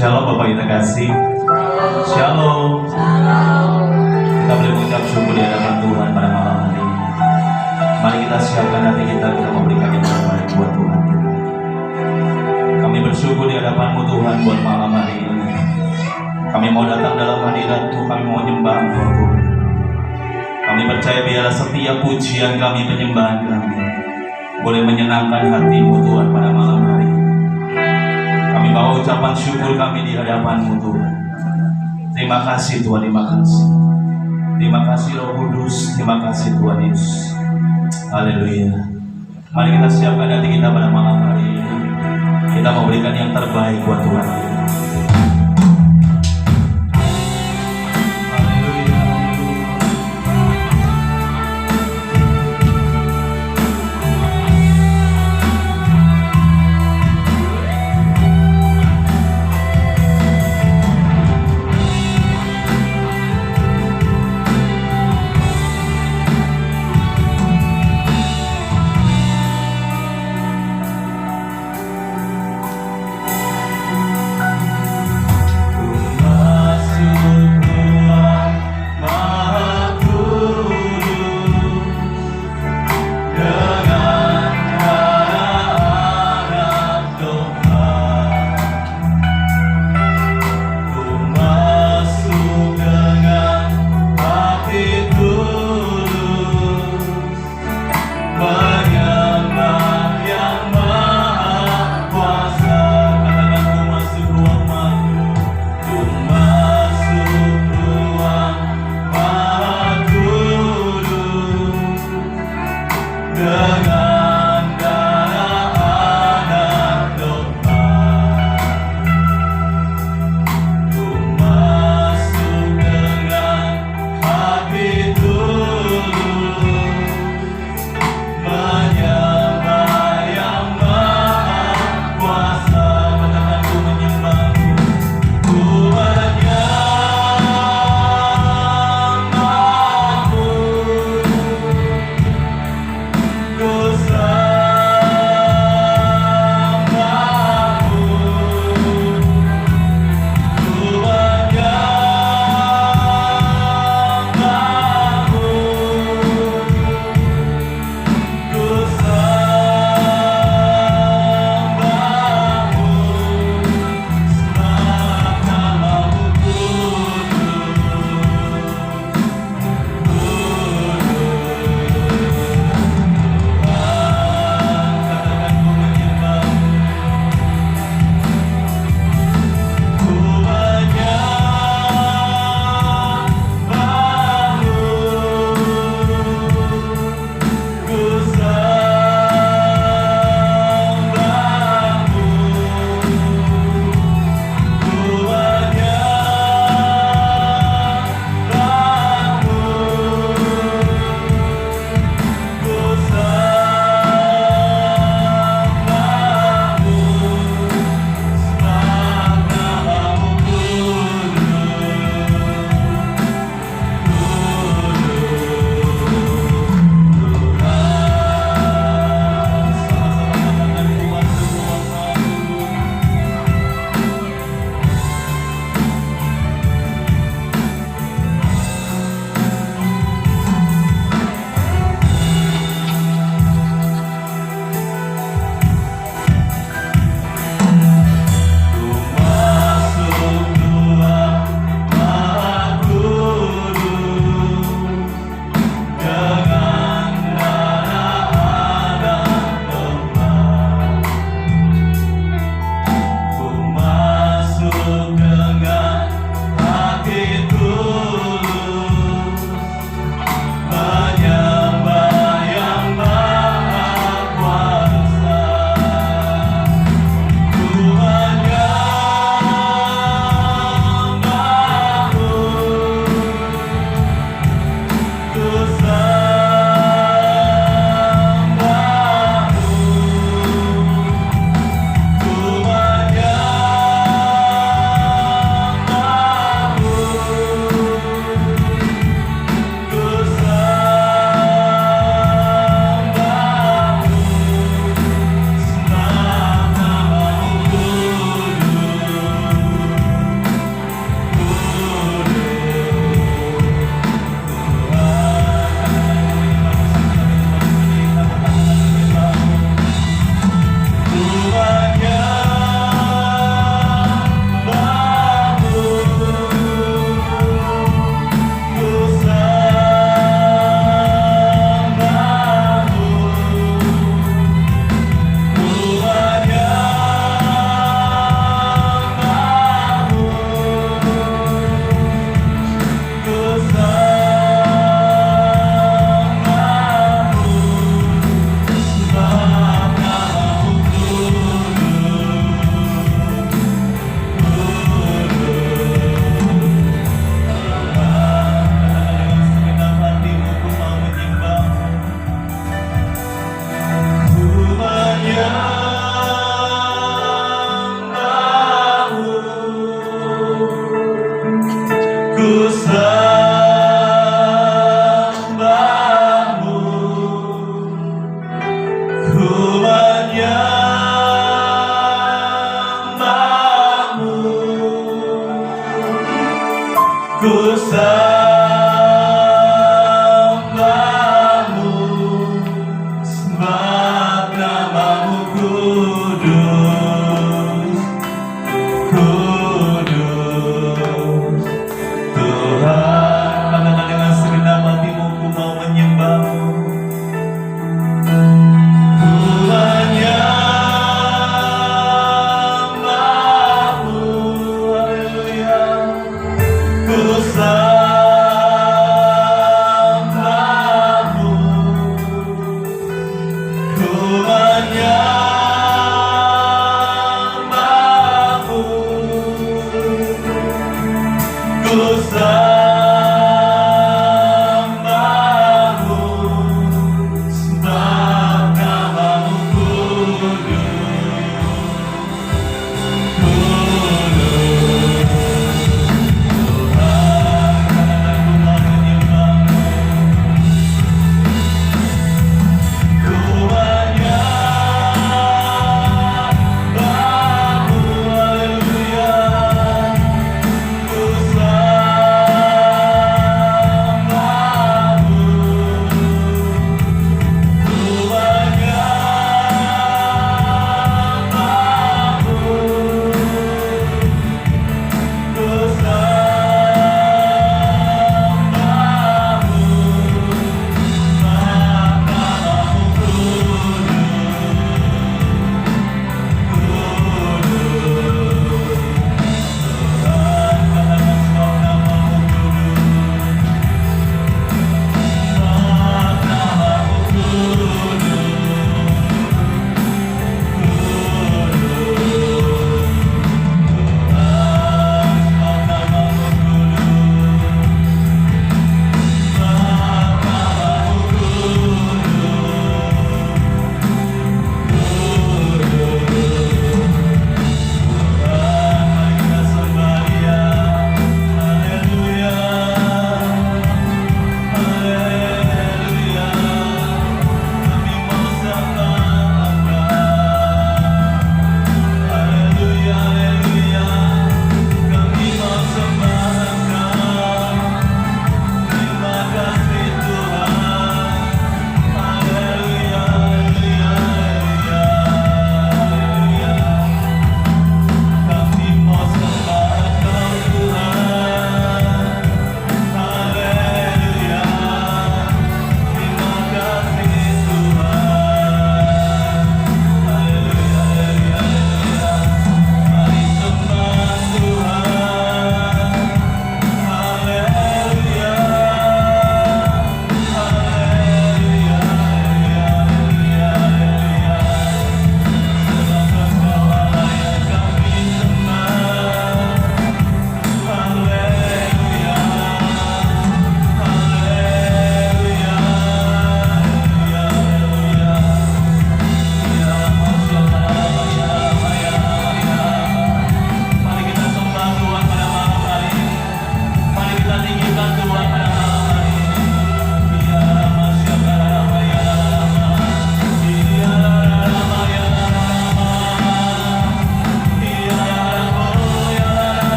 Shalom Bapak kita kasih. Shalom. Kita boleh mengucap syukur di hadapan Tuhan pada malam hari ini. Mari kita siapkan hati kita memberikan yang terbaik buat Tuhan kita. Kami bersyukur di hadapan-Mu Tuhan buat malam hari ini. Kami mau datang dalam hadirat-Mu, kami mau menyembah Engkau Tuhan. Kami percaya biarlah setiap pujian kami, penyembahan kami boleh menyenangkan hati-Mu Tuhan pada malam hari ini. Kami bawa ucapan syukur kami di hadapan-Mu Tuhan. Terima kasih Tuhan, terima kasih. Terima kasih Roh Kudus, terima kasih Tuhan Yesus. Haleluya. Mari kita siapkan hati kita pada malam hari ini. Kita memberikan yang terbaik buat Tuhan.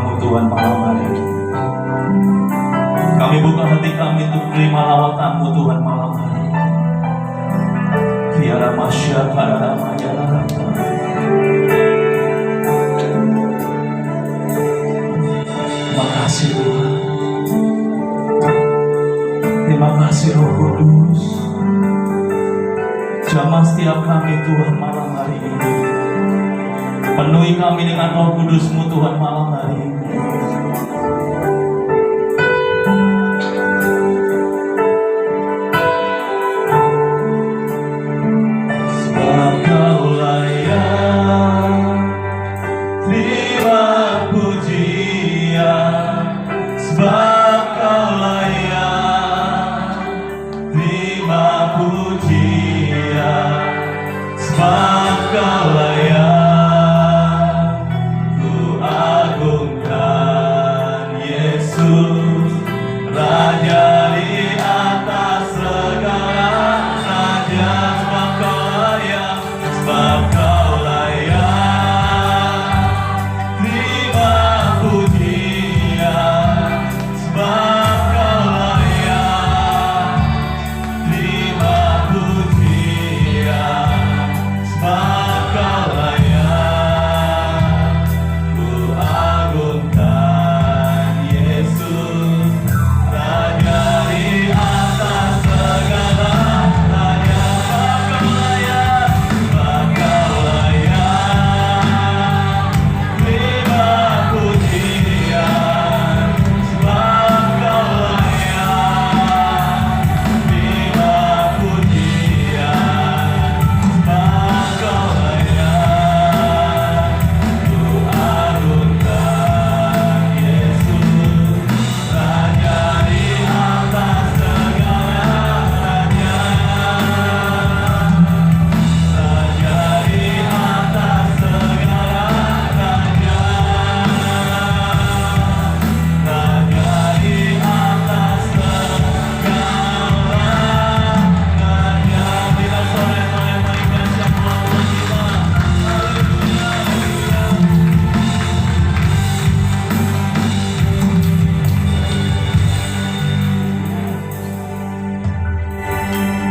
hamba-Mu Tuhan malam hari ini. Kami buka hati kami untuk terima lawatan-Mu Tuhan malam hari ini. Tiara masya karara maya rata. Terima kasih Tuhan. Terima kasih Roh Kudus. Jamah setiap kami Tuhan malam hari ini. Penuhi kami dengan Roh Kudus-Mu Tuhan malam hari ini. Sebab Kau-lah yang terima pujian. Sebab Kau-lah yang terima pujian. Sebab Kau-lah yang ku agungkan, Yesus, Raja di atas segala raja. Sebab Kau-lah yang, sebab Kau-lah yang terima pujian. Sebab Kau-lah yang terima pujian. Sebab Kau-lah yang ku agungkan, Yesus, Raja di atas segala raja. Sebab Kau-lah yang terima pujian. Sebab Kau-lah yang terima pujian. Sebab Kau-lah yang ku agungkan, Yesus, Raja di atas segala raja. Raja di atas segala raja. Raja di atas segala raja. Bila sore-sore mainkan siapa Tuhan kita.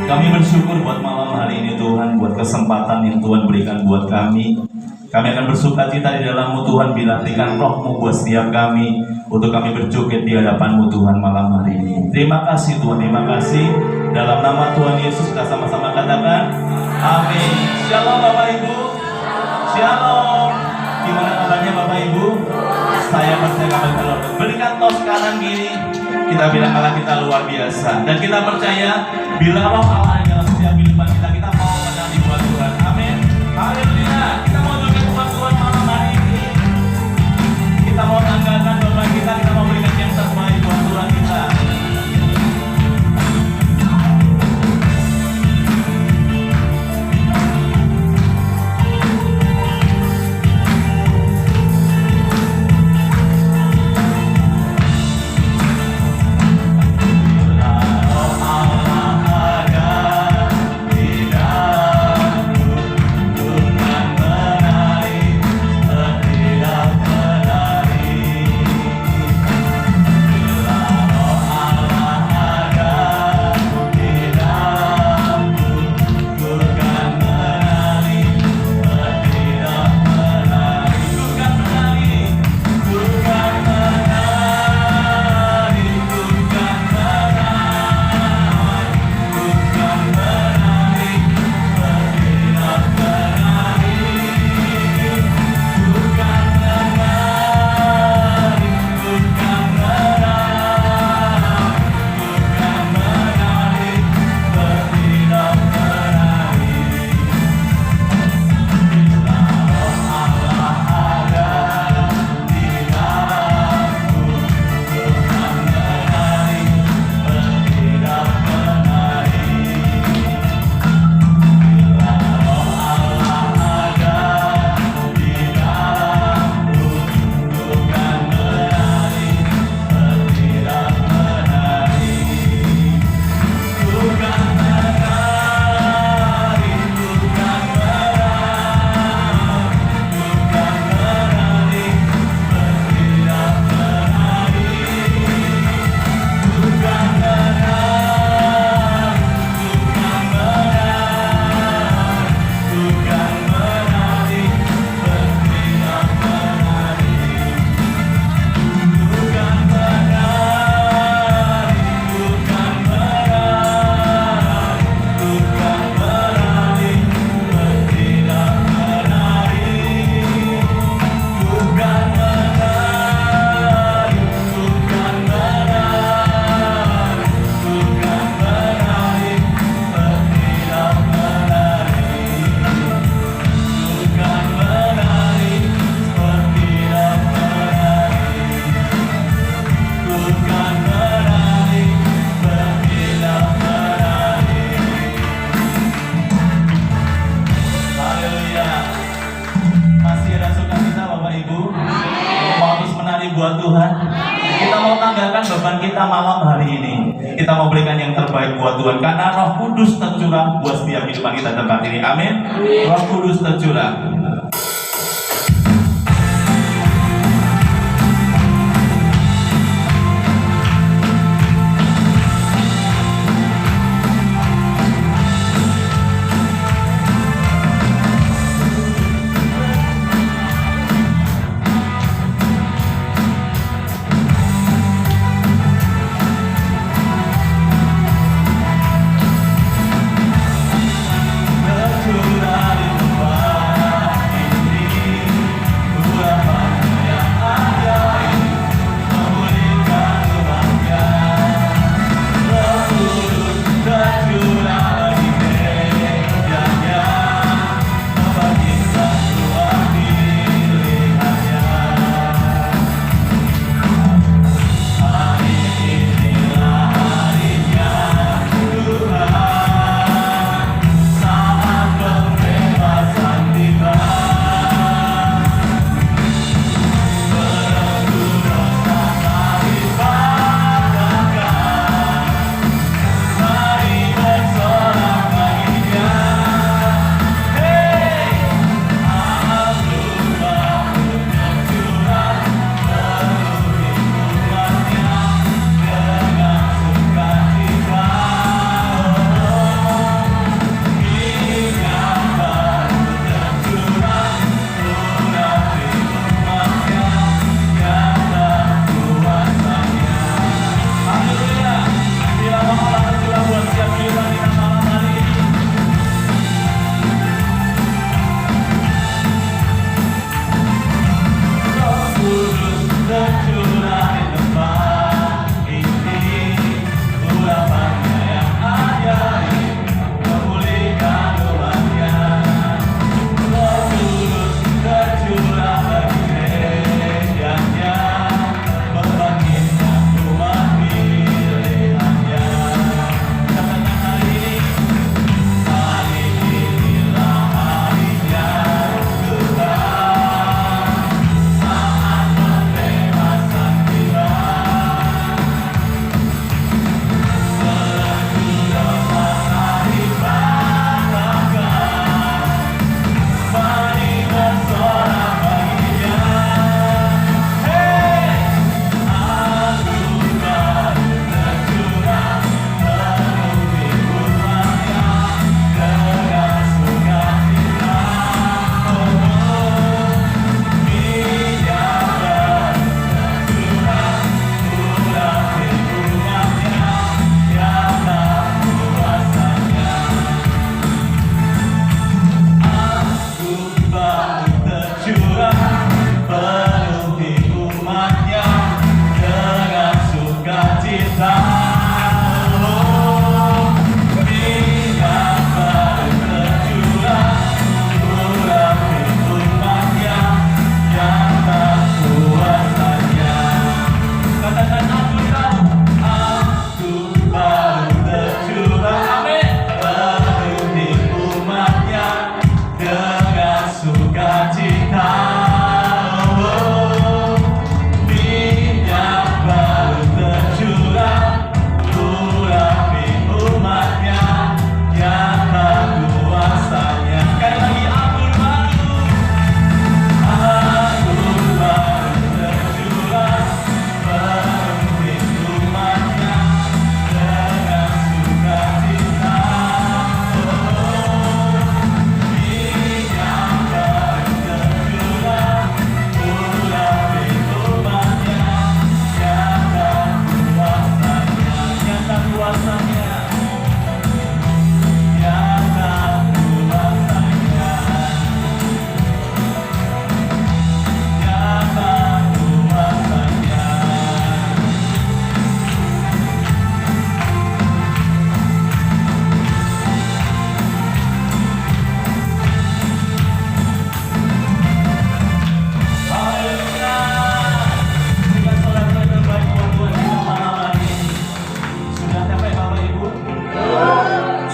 Kami bersyukur buat malam hari ini Tuhan, buat kesempatan yang Tuhan berikan buat kami. Kami akan bersuka cita di dalam-Mu Tuhan, bila berikan Roh-Mu buat setiap kami, untuk kami berjoget di hadapan-Mu Tuhan malam hari ini. Terima kasih Tuhan, terima kasih. Dalam nama Tuhan Yesus kita sama-sama katakan amin. Shalom Bapak Ibu. Shalom. Gimana kabarnya Bapak Ibu? Saya percaya kabar Tuhan. Berikan tos kanan kiri. Kita bilang Allah kita luar biasa. Dan kita percaya bila Roh Allah dalam setiap kehidupan kita, kita mau menang buat Tuhan. Amin. Haleluya. Kita mau joget buat Tuhan malam hari ini. Kita mau tanggalkan doa kita mau berikan yang terbaik buat Tuhan kita. Roh Allah ada karena malam hari ini kita mau berikan yang terbaik buat Tuhan, karena Roh Kudus tercurah buat setiap kehidupan kita tempat ini. Amin. Roh Kudus tercurah.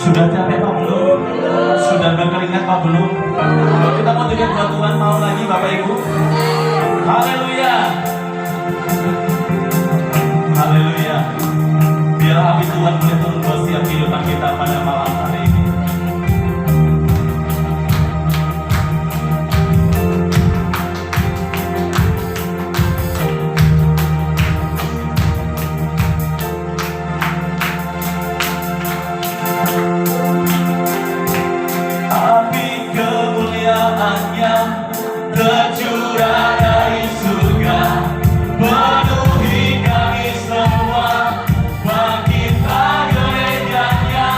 Sudah capek Pak belum? Sudah berkeringat Pak belum? Kita mau tunjuk buat Tuhan, mau lagi Bapak Ibu? Haleluya. Haleluya. Tuhan boleh turun ke setiap kehidupan kita pada malam hari ini. Api kemuliaan-Nya tercurah dari surga, penuhi kami semua, bangkitlah gerejanya.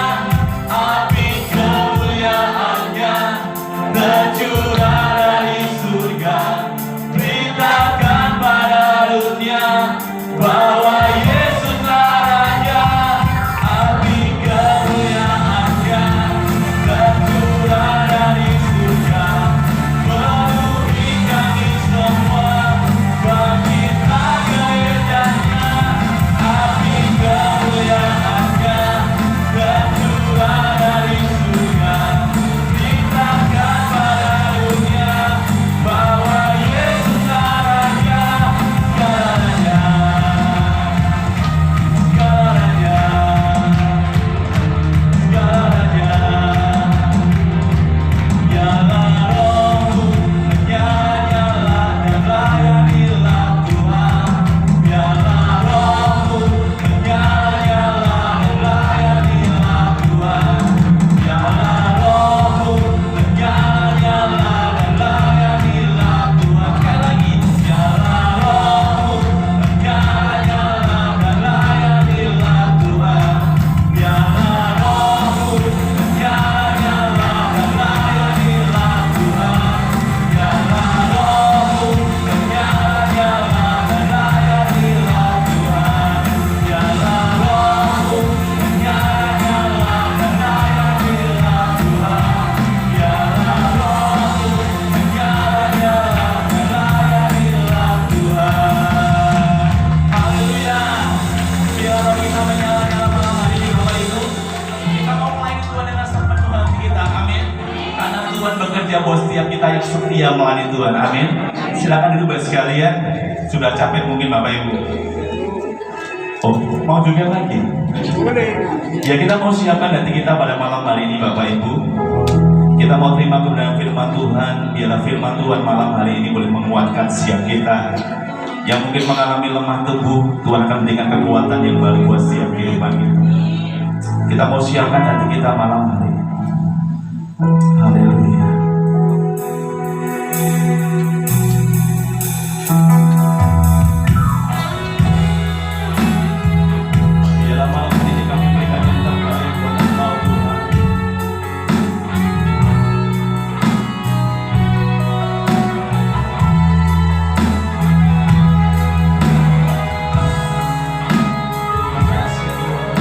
Api kemuliaan-Nya tercurah dari surga, beritakan pada dunia bahwa Yesus Raja. Api kemuliaan-Nya tercurah dari surga, penuhi kami semua, bangkitlah gerejanya. Api kemuliaan-Nya tercurah dari surga, beritakan pada dunia bahwa Yesus Raja. Tuhan bekerja buat setiap kita yang setia melayani Tuhan. Amin. Silakan duduk Bapak sekalian. Sudah capek mungkin Bapak Ibu. Oh, mau juga lagi? Ya, kita mau siapkan hati kita pada malam hari ini Bapak Ibu. Kita mau terima kebenaran firman Tuhan. Biarlah firman Tuhan malam hari ini boleh menguatkan setiap kita yang mungkin mengalami lemah tubuh. Tuhan akan memberikan kekuatan yang baru buat setiap kehidupan kita. Kita mau siapkan hati kita malam hari ini. Haleluya. Biarlah malam ini kami berikan yang terbaik buat Engkau Tuhan. Terima kasih Tuhan.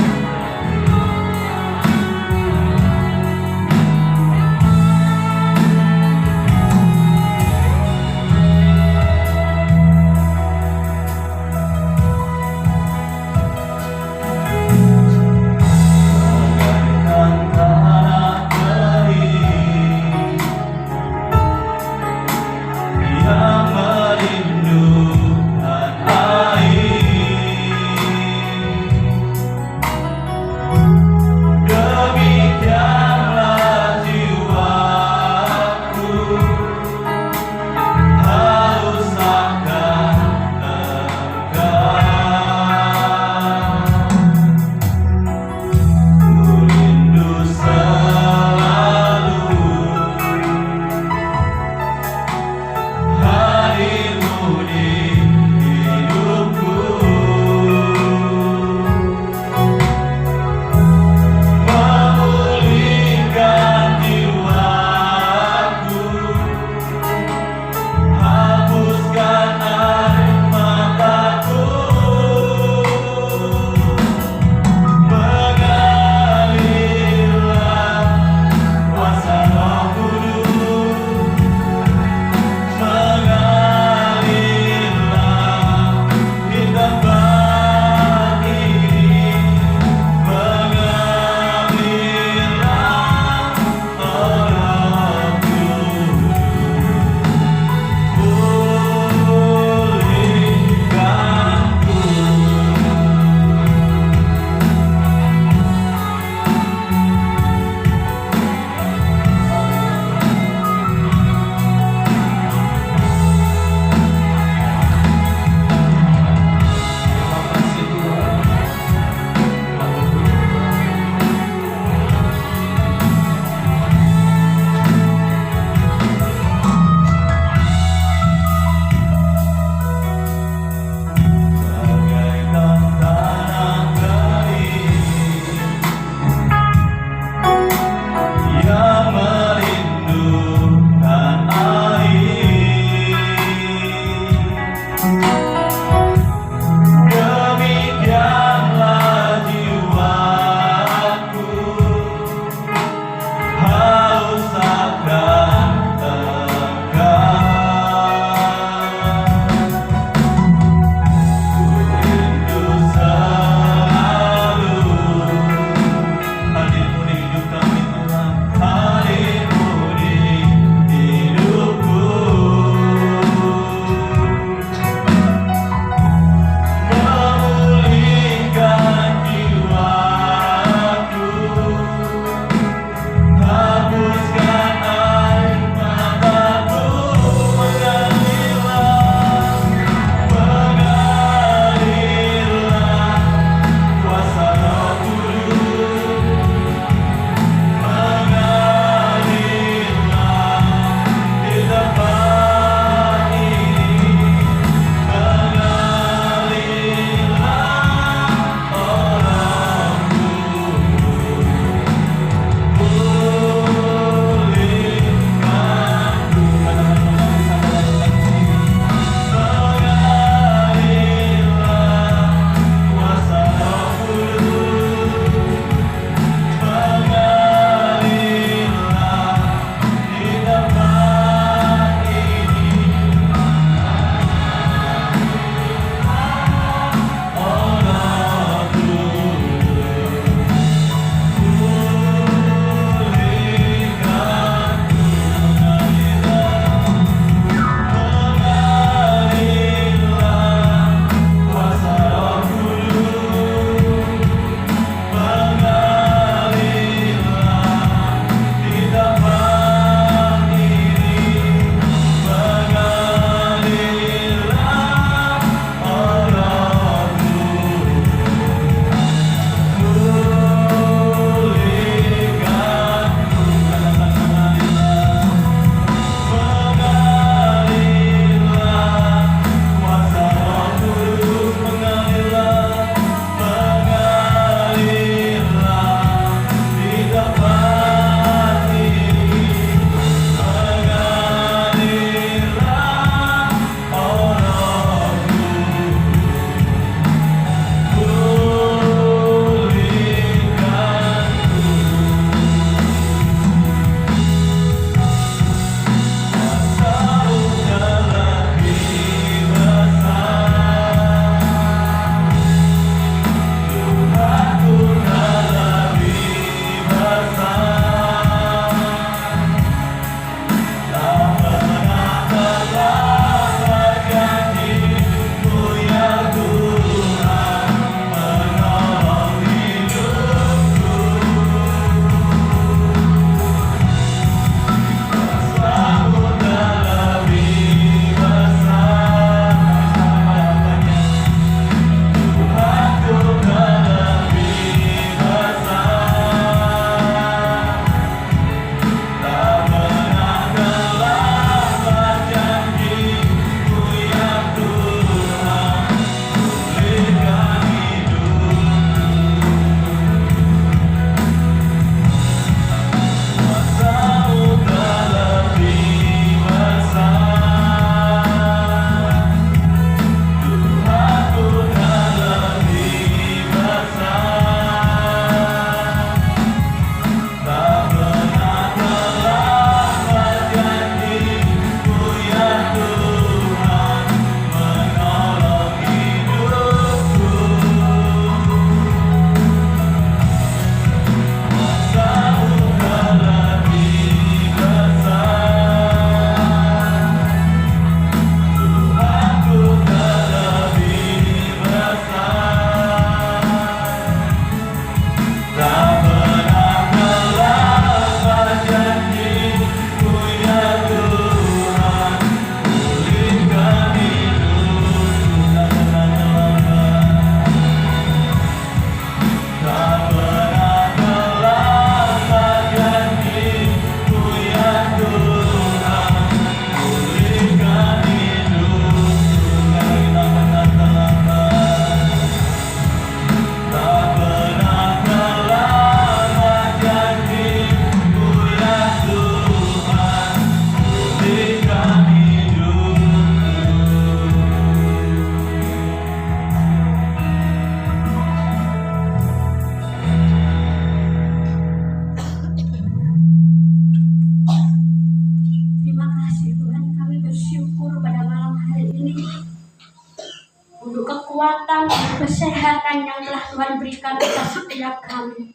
kekuatan, kesehatan yang telah Tuhan berikan kepada setiap kami.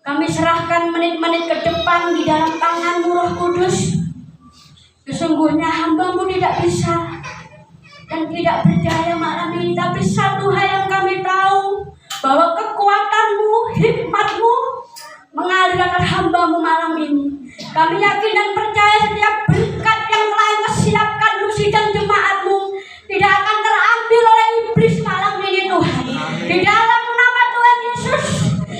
Kami serahkan menit-menit ke depan di dalam tangan-Mu, Roh Kudus. Sesungguhnya hamba-Mu tidak bisa dan tidak berdaya malam ini, tapi satu hal yang kami tahu, bahwa kekuatan-Mu, hikmat-Mu mengalir akan hamba-Mu malam ini. Kami yakin dan percaya setiap berkat yang telah Engkau siapkan untuk sidang jemaat-Mu tidak akan terambil oleh iblis malam ini, Tuhan. Di dalam nama Tuhan Yesus,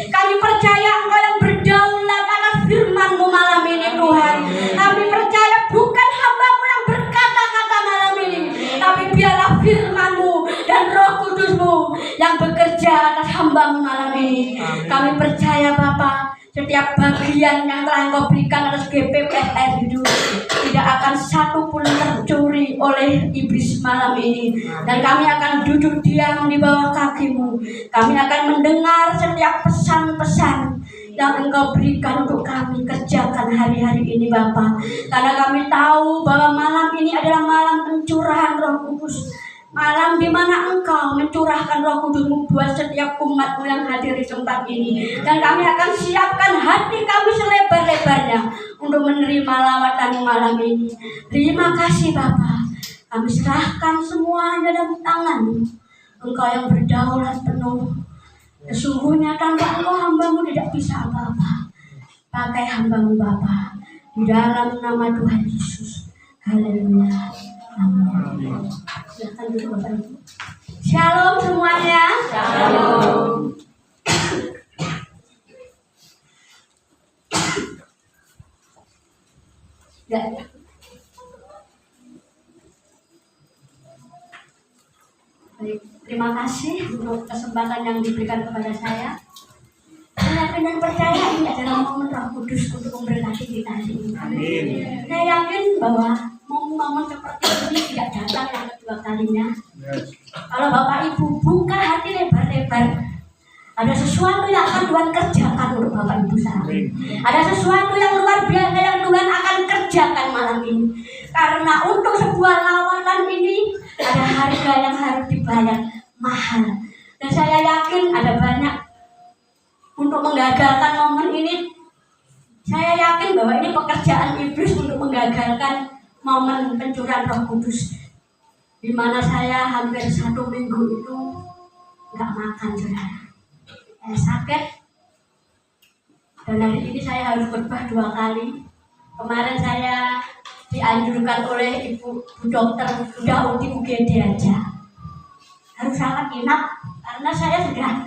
kami percaya Engkau yang berdaulat atas firman-Mu malam ini, Tuhan. Kami percaya bukan hamba-Mu yang berkata-kata malam ini, tapi biarlah firman-Mu dan Roh Kudus-Mu yang bekerja atas hamba-Mu malam ini. Kami percaya Bapa, setiap bagian yang telah Engkau berikan atas GPPR itu tidak akan satu pun tercuri oleh iblis malam ini. Dan kami akan duduk diam di bawah kaki-Mu. Kami akan mendengar setiap pesan-pesan yang Engkau berikan untuk kami kerjakan hari-hari ini Bapa. Karena kami tahu bahwa malam ini adalah malam pencurahan Roh Kudus. Malam di mana Engkau mencurahkan Roh Kudus-Mu buat setiap umat-Mu yang hadir di tempat ini. Dan kami akan siapkan hati kami selebar-lebarnya untuk menerima lawatan malam ini. Terima kasih Bapa. Kami serahkan semuanya dalam tangan-Mu. Engkau yang berdaulat penuh. Sesungguhnya tanpa Engkau hamba-Mu tidak bisa apa-apa. Pakai hamba-Mu Bapa. Di dalam nama Tuhan Yesus. Haleluya. Amin. Silakan duduk Bapak Ibu. Shalom semuanya. Shalom. Ya. Baik, terima kasih untuk kesempatan yang diberikan kepada saya. Saya yakin dan percaya ini adalah momen Roh Kudus untuk memberkati kita hari ini. Amin. Saya yakin bahwa momen seperti ini tidak datang yang kedua kalinya. Kalau Bapak Ibu buka hati lebar-lebar, ada sesuatu yang akan Tuhan kerjakan untuk Bapak Ibu saat ini. Ada sesuatu yang luar biasa yang Tuhan akan kerjakan malam ini. Karena untuk sebuah lawatan ini ada harga yang harus dibayar mahal. Dan saya yakin ada banyak untuk menggagalkan momen ini. Saya yakin bahwa ini pekerjaan iblis untuk menggagalkan momen pencurahan Roh Kudus, di mana saya hampir 1 minggu itu nggak makan, saudara. Saya sakit dan hari ini saya harus khotbah 2 kali. Kemarin saya dianjurkan oleh ibu dokter udah uji UGD aja, harus sangat inap karena saya sudah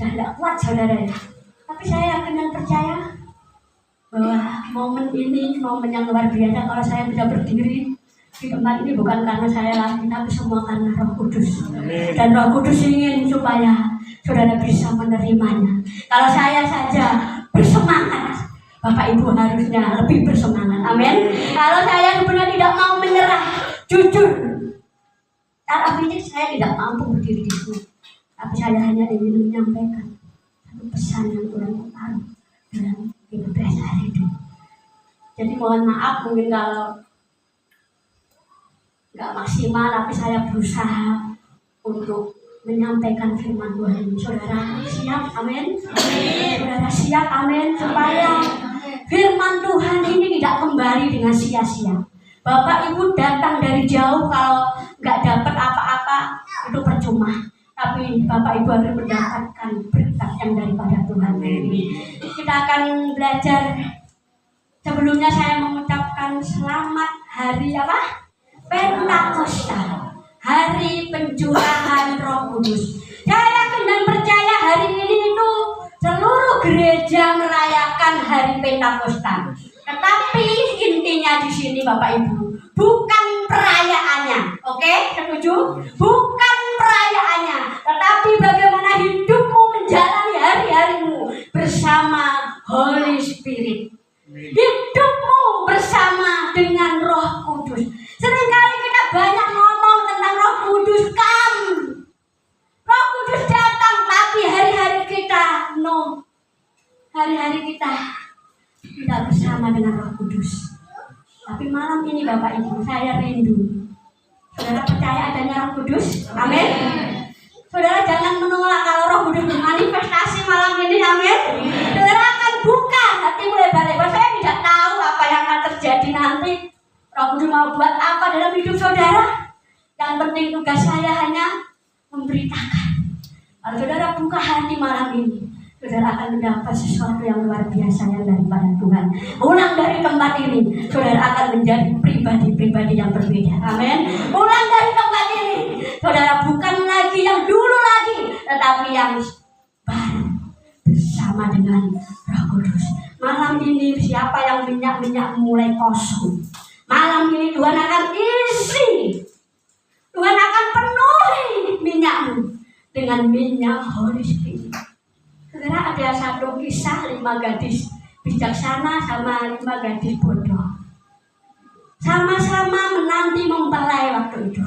sudah tidak kuat, saudara ya. Tapi saya yakin dan percaya bahwa momen ini momen yang luar biasa. Kalau saya bisa berdiri di tempat ini bukan karena saya lagi, tapi semua karena Roh Kudus. Amin. Dan Roh Kudus ingin supaya saudara bisa menerimanya. Kalau saya saja bersemangat, Bapak Ibu harusnya lebih bersemangat. Amin. Kalau saya sebenarnya tidak mau menyerah, jujur, secara fisik saya tidak mampu berdiri di sini. Tapi saya hanya ingin menyampaikan satu pesan yang Tuhan taruh dalam hidup saya itu. Jadi mohon maaf mungkin kalau nggak maksimal, tapi saya berusaha untuk menyampaikan firman Tuhan ini. Saudara siap? Amin. Saudara siap? Amin. Supaya firman Tuhan ini tidak kembali dengan sia-sia. Bapak Ibu datang dari jauh, kalau nggak dapat apa-apa itu percuma. Tapi Bapak Ibu harus mendapatkan berkat yang daripada Tuhan ini. Kita akan belajar. Sebelumnya saya mengucapkan selamat hari apa? Pentakosta, hari pencurahan Roh Kudus. Saya yakin dan percaya hari ini itu seluruh gereja merayakan hari Pentakosta. Tetapi intinya di sini Bapak Ibu, bukan perayaannya. Oke, setuju? Bukan perayaannya, tetapi bagaimana hidupmu menjalani hari-harimu bersama Holy Spirit. Hidupmu bersama dengan Roh Kudus. Seringkali kita banyak ngomong tentang Roh Kudus, Roh Kudus datang, tapi hari-hari kita hari-hari kita tidak bersama dengan Roh Kudus. saya rindu. Saudara percaya adanya Roh Kudus? Amin. Saudara jangan menolak kalau Roh Kudus bermanifestasi malam ini. Amin. Saudara akan buka hati mulai balik. Saya tidak tahu apa yang akan terjadi nanti. Roh Kudus mau buat apa dalam hidup saudara? Yang penting tugas saya hanya memberitakan. Kalau saudara buka hati malam ini, saudara akan mendapat sesuatu yang luar biasa yang daripada Tuhan. Ulang dari tempat ini, saudara akan menjadi pribadi-pribadi yang berbeda. Amin. Ulang dari tempat ini, saudara bukan lagi yang dulu lagi, tetapi yang baru bersama dengan Roh Kudus. Malam ini siapa yang minyak mulai kosong, malam ini Tuhan akan isi, Tuhan akan penuhi minyakmu dengan minyak Holy Spirit. Saudara, ada satu kisah 5 gadis bijaksana sama 5 gadis bodoh. Sama-sama menanti mempelai waktu itu.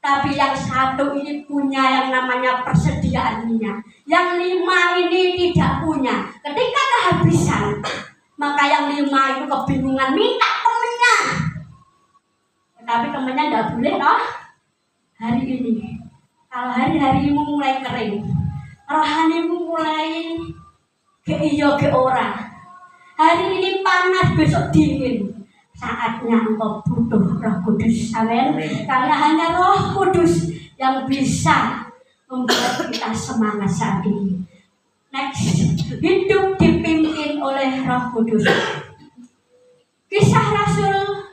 Tapi yang satu ini punya yang namanya persediaan minyak. Yang 5 ini tidak punya. Ketika kehabisan, maka yang 5 itu kebingungan minta temennya. Tetapi temennya nggak boleh toh. Hari ini, kalau hari-harimu mulai kering, rohanimu mulai ke iyo ke ora. Hari ini panas, besok dingin. Saatnya engkau butuh Roh Kudus. Amin. Karena hanya Roh Kudus yang bisa membuat kita semangat saat ini. Next, hidup dipimpin oleh Roh Kudus. Kisah Rasul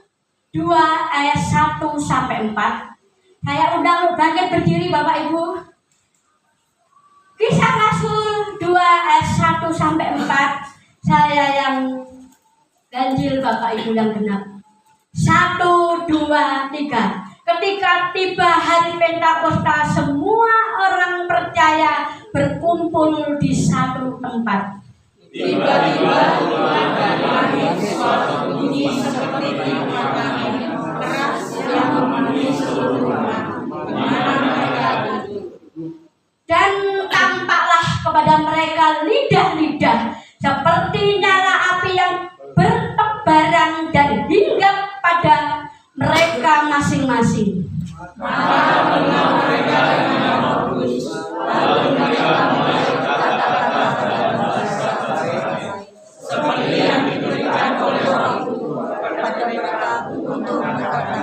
2 ayat 1-4. Saya undang bangkit berdiri Bapak Ibu. Kisah Rasul 2 ayat 1-4. Saya yang ganjil, Bapak Ibu yang genap. 1, 2, 3. Ketika tiba hari Pentakosta, semua orang percaya berkumpul di satu tempat. Tiba-tiba keluar dari langit suatu bunyi seperti tiupan angin keras yang memenuhi seluruh rumah di mana mereka duduk. Dan tampaklah kepada mereka lidah-lidah seperti nyala api yang bertebaran dan hinggap pada mereka masing-masing. Maka mengenal mereka dengan Roh Kudus, lalu mereka mulai berkata-kata dalam bahasa seperti yang diberikan oleh Roh kepada mereka untuk berkata.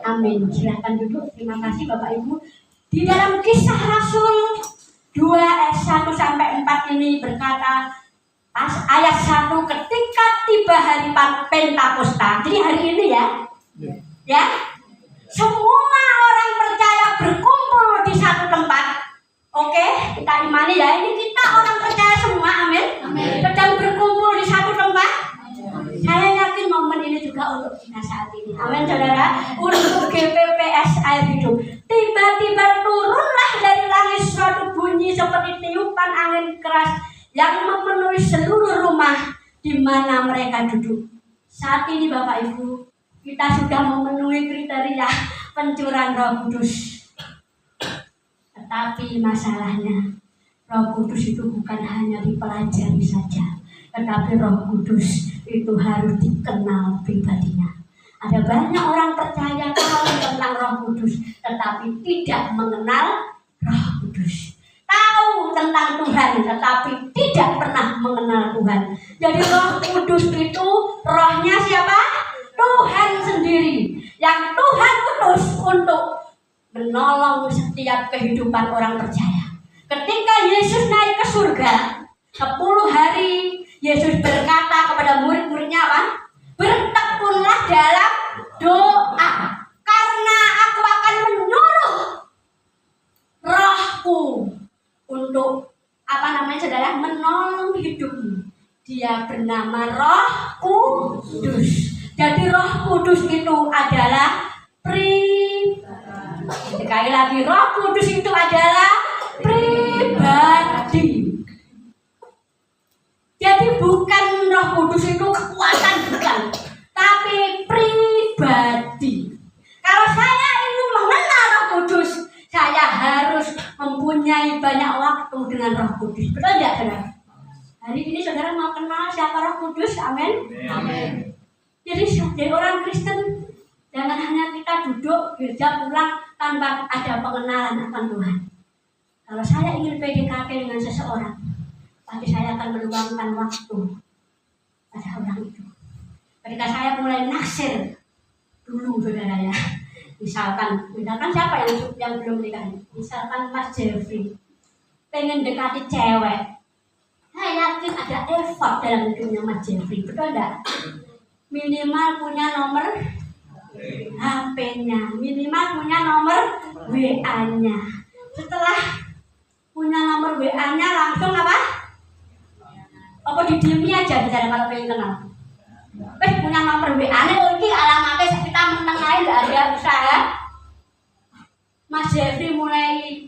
Amin. Silakan duduk. Terima kasih Bapak Ibu. Di dalam Kisah Rasul 2 ayat 1-4 ini berkata, ayat 1, ketika tiba hari Pentakosta. Jadi hari ini ya, semua orang percaya berkumpul di satu tempat. Oke, kita imani ya, ini kita orang percaya semua, amin. Sedang berkumpul di satu tempat. Saya yakin momen ini juga untuk kita saat ini, amin saudara. Untuk GPPS Air Hidup, tiba-tiba turunlah dari langit suatu bunyi seperti tiupan angin keras yang memenuhi seluruh rumah di mana mereka duduk. Saat ini Bapak Ibu, kita sudah memenuhi kriteria pencurahan Roh Kudus. Tetapi masalahnya, Roh Kudus itu bukan hanya dipelajari saja, tetapi Roh Kudus itu harus dikenal pribadinya. Ada banyak orang percaya tahu tentang Roh Kudus, tetapi tidak mengenal Roh Kudus. Tahu tentang Tuhan, tetapi tidak pernah mengenal Tuhan. Jadi Roh Kudus itu rohnya siapa? Tuhan sendiri. Yang Tuhan utus untuk menolong setiap kehidupan orang percaya. Ketika Yesus naik ke surga, 10 hari Yesus berkata kepada murid-muridnya apa? Bertekunlah dalam doa, karena aku akan menyuruh Rohku untuk saudara, menolong hidupmu. Dia bernama Roh Kudus. Jadi Roh Kudus itu adalah pribadi. Sekali lagi, Roh Kudus itu adalah pribadi. Jadi bukan Roh Kudus itu kekuatan, bukan, tapi pribadi. Kalau saya ingin mengenal Roh Kudus, saya harus mempunyai banyak waktu dengan Roh Kudus. Betul tidak, saudara? Hari ini saudara mau kenal siapa Roh Kudus? Amin. Amin. Jadi orang Kristen Jangan hanya kita duduk gereja pulang tanpa ada pengenalan akan Tuhan. Kalau saya ingin PDKT dengan seseorang, pasti saya akan meluangkan waktu pada orang itu. Ketika saya mulai naksir dulu, saudara ya, misalkan siapa yang belum menikah? Misalkan Mas Jeffrey pengen dekati cewek, saya yakin ada effort dalam hidupnya Mas Jeffrey, betul enggak? Minimal punya nomor HP-nya, minimal punya nomor WA-nya. Setelah punya nomor WA-nya langsung apa? Apa didiemi aja bicara kalau pengen kenal? Punya nomor WA-nya, ini alamatnya kita menang aja, nggak ada usaha. Mas Jeffrey mulai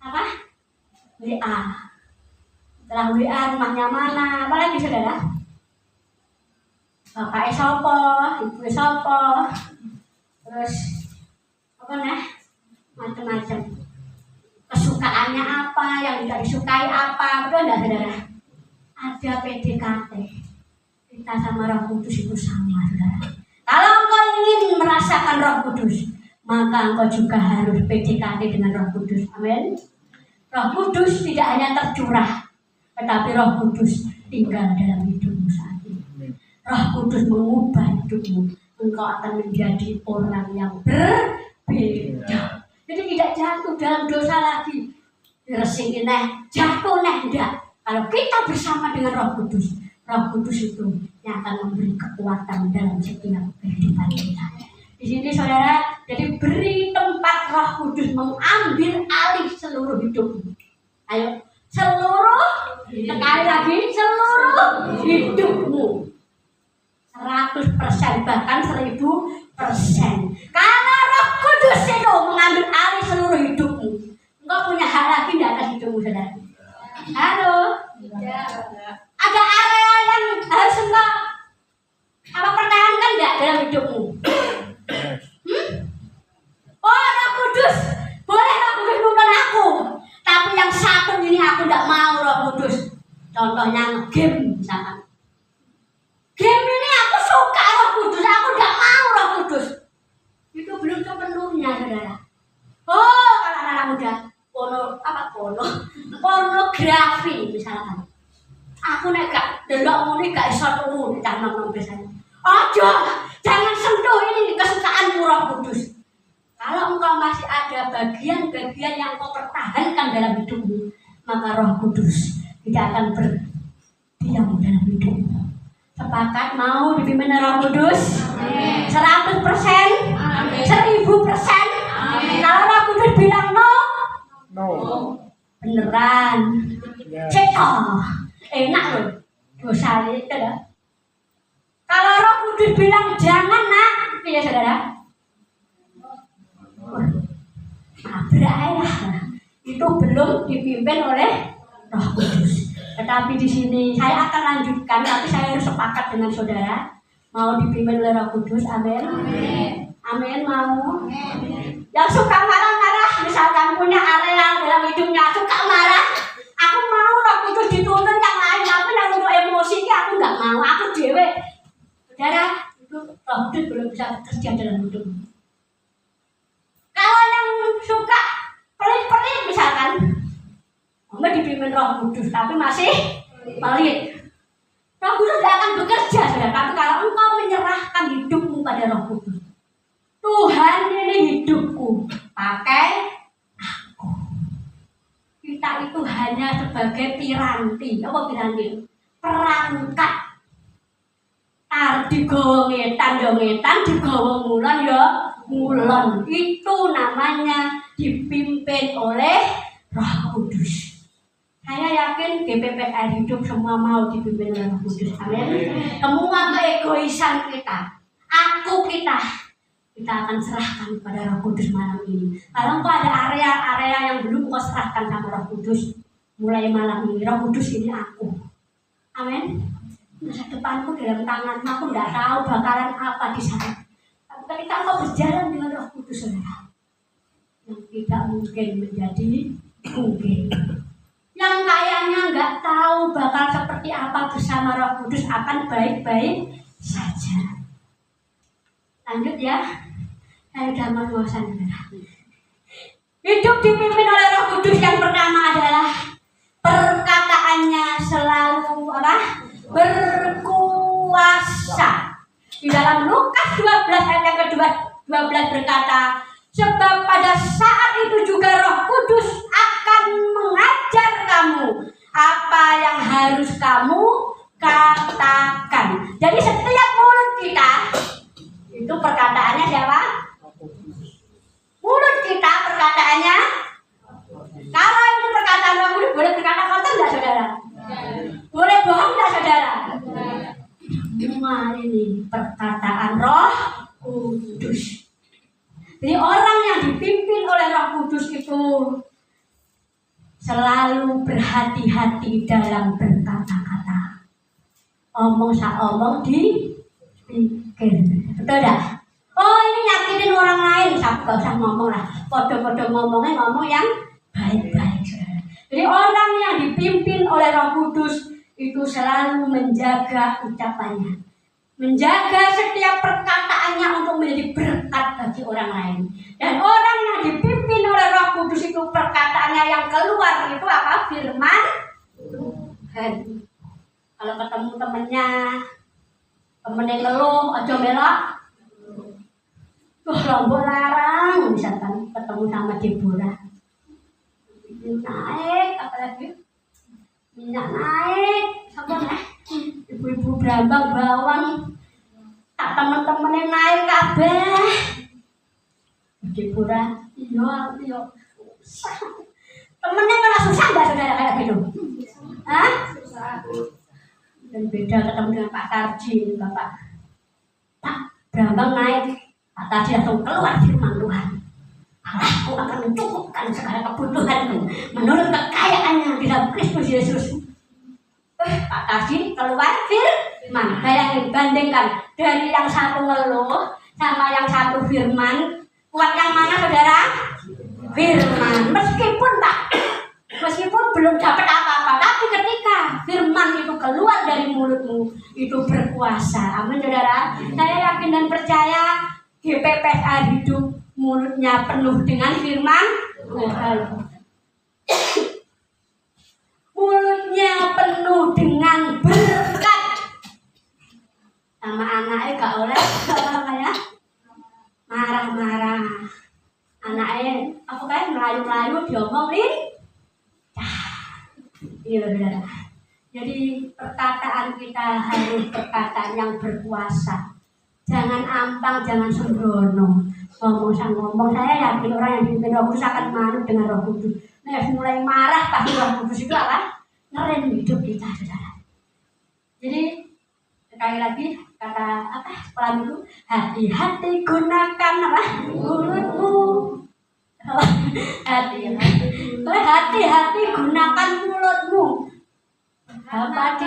apa? WA. Setelah WA rumahnya mana? Apalagi saudara? Bapaknya sopo, ibu sopo, terus apa nih? Macam-macam. Kesukaannya apa, yang tidak disukai apa, betul enggak saudara? Ada PDKT. Kita sama Roh Kudus itu sama, saudara. Kalau engkau ingin merasakan Roh Kudus, maka engkau juga harus PDKT dengan Roh Kudus. Amin. Roh Kudus tidak hanya tercurah, tetapi Roh Kudus tinggal dalam hidupmu saat ini. Roh Kudus mengubah hidupmu. Engkau akan menjadi orang yang berbeda. Jadi tidak jatuh dalam dosa lagi. Resik jatuh enggak. Kalau kita bersama dengan Roh Kudus, Roh Kudus itu yang akan memberi kekuatan dalam setiap kehidupan kita. Di sini saudara, jadi beri tempat Roh Kudus mengambil alih seluruh hidupmu. Ayo, sekali lagi seluruh hidupmu. 100%, bahkan 1000%. Karena Roh Kudus itu mengambil alih seluruh hidupmu. Engkau punya hak lagi di atas hidupmu, saudara. Halo? Ada area yang harus engkau pertahankan enggak dalam hidupmu? Oh, Roh Kudus, boleh Roh Kudus bukan aku. Tapi yang satu ini aku enggak mau Roh Kudus. Contohnya game misalkan. Game ini aku suka Roh Kudus, aku enggak mau Roh Kudus. Itu belum sepenuhnya, saudara. Oh, kalau anak muda, pornografi misalkan. Aku nek gak delok ngene gak iso turu cah nom biasanya. Aja, jangan sentuh ini kesukaanmu Roh Kudus. Kalau engkau masih ada bagian-bagian yang kau pertahankan dalam hidupmu, maka Roh Kudus tidak akan berdiam dalam hidupmu. Sepakat mau dipimpin Roh Kudus? 100%? 1000%? Kalau Roh Kudus bilang no? Beneran? Enak loh. Dosa itu dah. Kalau Roh Kudus bilang jangan nak, ya saudara? Itu belum dipimpin oleh Roh Kudus. Tetapi di sini saya akan lanjutkan, tapi saya harus sepakat dengan saudara. Mau dipimpin oleh Roh Kudus, amin. Amin, mau. Yang suka marah-marah, misalkan punya area dalam hidupnya suka marah, aku mau Roh Kudus dituntun yang lain, tapi yang untuk emosi aku nggak mau, aku dewe. Saudara, itu Roh Kudus belum bisa bekerja dalam hidupmu. Kalau yang suka pelit-pelit misalkan, dipimpin Roh Kudus, tapi masih pelit. Roh Kudus tidak akan bekerja, saudara. Tapi kalau engkau menyerahkan hidupmu pada Roh Kudus, Tuhan ini hidupku, pakai aku. Kita itu hanya sebagai piranti, apa piranti? Perangkat. Digawa ngetan, digawa ngulon ya ngulon. Itu namanya dipimpin oleh Roh Kudus. Saya yakin GPPR hidup semua mau dipimpin oleh Roh Kudus. Amin. Semua keegoisan kita, kita akan serahkan kepada Roh Kudus malam ini. Kalau engkau ada area-area yang belum kau serahkan sama Roh Kudus, mulai malam ini Roh Kudus ini aku. Amin. Masa depanku dalam tanganmu, aku tidak tahu bakalan apa di sana. Tapi ketika engkau berjalan dengan Roh Kudus, saudara, yang tidak mungkin menjadi mungkin. Yang kayaknya nggak tahu bakal seperti apa bersama Roh Kudus akan baik-baik saja. Lanjut ya. Saya udah bosan. Hidup dipimpin oleh Roh Kudus yang pertama adalah perkataannya selalu apa? Berkuasa. Di dalam Lukas 12 ayat yang ke-12 berkata, sebab pada saat itu juga Roh Kudus akan mengajar kamu apa yang harus kamu katakan. Jadi setiap mulut kita itu perkataannya siapa? Mulut kita perkataannya. Kalau itu perkataan Roh Kudus, boleh berkata kotor enggak saudara? Boleh bohong enggak saudara? Cuma ini perkataan Roh Kudus. Jadi orang yang dipimpin oleh Roh Kudus itu selalu berhati-hati dalam berkata-kata. Omong omong dipikir. Betul enggak? Oh ini nyakitin orang lain, gak usah ngomong lah. Podo-podo ngomongnya ngomong yang baik-baik. Jadi orang yang dipimpin oleh Roh Kudus itu selalu menjaga ucapannya, menjaga setiap perkataannya untuk menjadi berkat bagi orang lain. Dan orang yang dipimpin oleh Roh Kudus itu perkataannya yang keluar itu apa? Firman Tuhan. Kalau ketemu temennya ngeluh, ojo melok. Lombok larang, misalkan ketemu sama Deborah, naik, apalagi minyak naik, sama ibu-ibu berambang bawang, tak temen-temennya naik kabeh. Deborah, iya, susah. Temennya malah susah nggak saudara kayak gitu? Hah? Dan beda ketemu dengan Pak Karji, Bapak. Pak berambang naik. Kata dia langsung keluar firman Tuhan. Allahku akan mencukupkan segala kebutuhanmu menurut kekayaannya di dalam Kristus Yesus. Pak Kasih keluar firman. Bayangin, bandingkan dari yang satu ngeluh sama yang satu firman. Kuat yang mana saudara? Firman. Meskipun belum dapat apa-apa, tapi ketika firman itu keluar dari mulutmu, itu berkuasa. Amin saudara. Saya yakin dan percaya GPPSA hidup mulutnya penuh dengan firman Tuhan. Mulutnya penuh dengan berkat. Sama anaknya gak oleh kayak marah-marah. Anaknya aku kayak melayu-melayu diomongin. Iya saudara. Jadi perkataan kita harus perkataan yang berkuasa. Jangan ampang, jangan sembrono. Ngomong, saya yakin orang yang dipimpin Roh Kudus akan manut dengan Roh Kudus. Nah, mulai marah pasti Roh Kudus itu apa? Ngerem hidup kita, saudara. Jadi sekali lagi kata apa? Sekolah itu hati-hati gunakan apa? Mulutmu. Hati-hati gunakan mulutmu. Bapa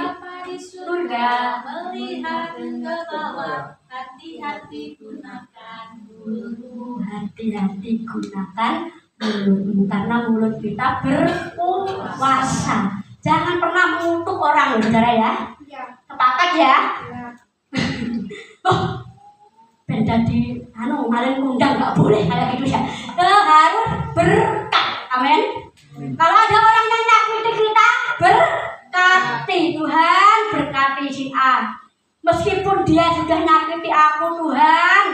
di surga melihat ke bawah. Hati-hati gunakan mulutmu. Hati-hati gunakan mulutmu. Karena mulut kita berkuasa. Jangan pernah mengutuk orang, saudara ya. Sepakat ya? Oh, beda di kemarin undang nggak boleh kayak gitu ya. Harus berkat. Amin. Kalau ada orang yang nyakiti kita, berkati Tuhan, berkati si A. Meskipun dia sudah nyakiti aku Tuhan,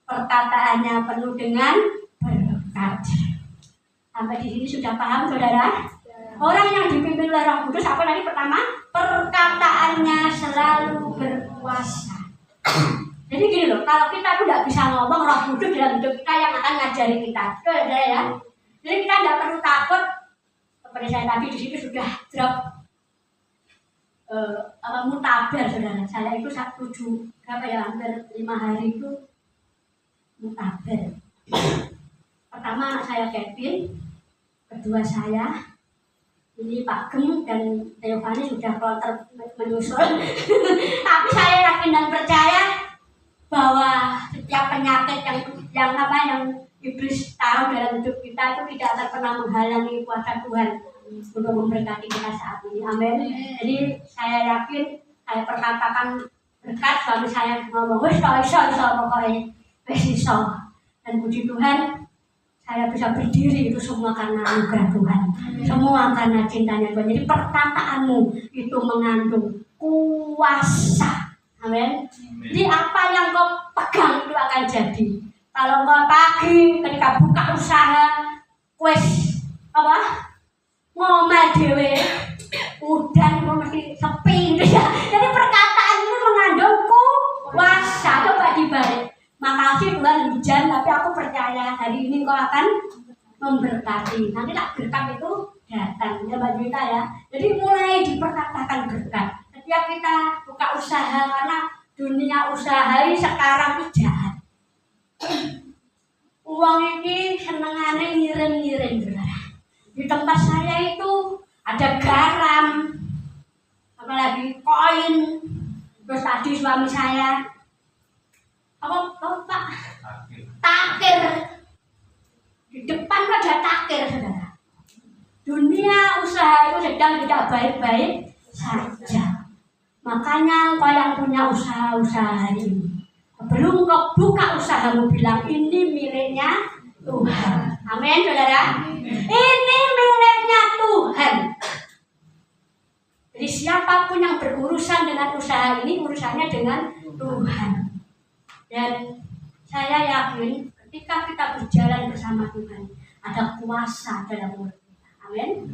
perkataannya penuh dengan berkat. Sampai di sini sudah paham saudara? Orang yang dipimpin oleh Roh Kudus apa tadi pertama? Perkataannya selalu berkuasa. Jadi gini loh, kalau kita tuh tidak bisa ngomong, Roh Kudus dalam hidup kita yang akan ngajari kita. Saudara ya. Jadi kita tidak perlu takut. Seperti saya tadi di sini sudah drop mutaber saudara. Saya itu hampir 5 hari itu mutaber. Pertama saya Kevin, kedua saya ini Pak Gem dan Teofani sudah kloter menyusul. Tapi saya yakin dan percaya bahwa setiap penyakit yang iblis taruh dalam hidup kita itu tidak akan pernah menghalangi kuasa Tuhan untuk memberkati kita saat ini. Amin. Jadi saya yakin, saya perkatakan berkat, suami saya ngomong, wis iso pokoknya, wis iso. Dan puji Tuhan, saya bisa berdiri itu semua karena anugerah Tuhan. Semua karena cintanya Tuhan. Jadi perkataanmu itu mengandung kuasa. Amin. Jadi apa yang kau pegang itu akan jadi. Kalau kau pagi ketika buka usaha, wes apa? Ngomel dewe, udan kau mesti sepi gitu ya. Jadi perkataan itu mengandung kuasa. Coba dibalik. Makasih Tuhan hujan, tapi aku percaya hari ini kau akan memberkati. Nanti tak berkat itu datang ya Mbak Juwita ya. Jadi mulai diperkatakan berkat. Setiap kita buka usaha, karena dunia usaha ini sekarang itu jahat. Uang ini senengannya ngirim-ngirim. Di tempat saya itu ada garam, apalagi koin. Terus tadi suami saya apa Pak? Takir. Di depan ada takir, saudara. Dunia usaha itu sedang tidak baik-baik saja. Makanya kau yang punya usaha-usaha ini, sebelum kau buka usahamu bilang ini miliknya Tuhan. Amin, saudara. Ini miliknya Tuhan. Jadi siapapun yang berurusan dengan usaha ini, urusannya dengan Tuhan. Dan saya yakin ketika kita berjalan bersama Tuhan, ada kuasa dalam mulut kita. Amin.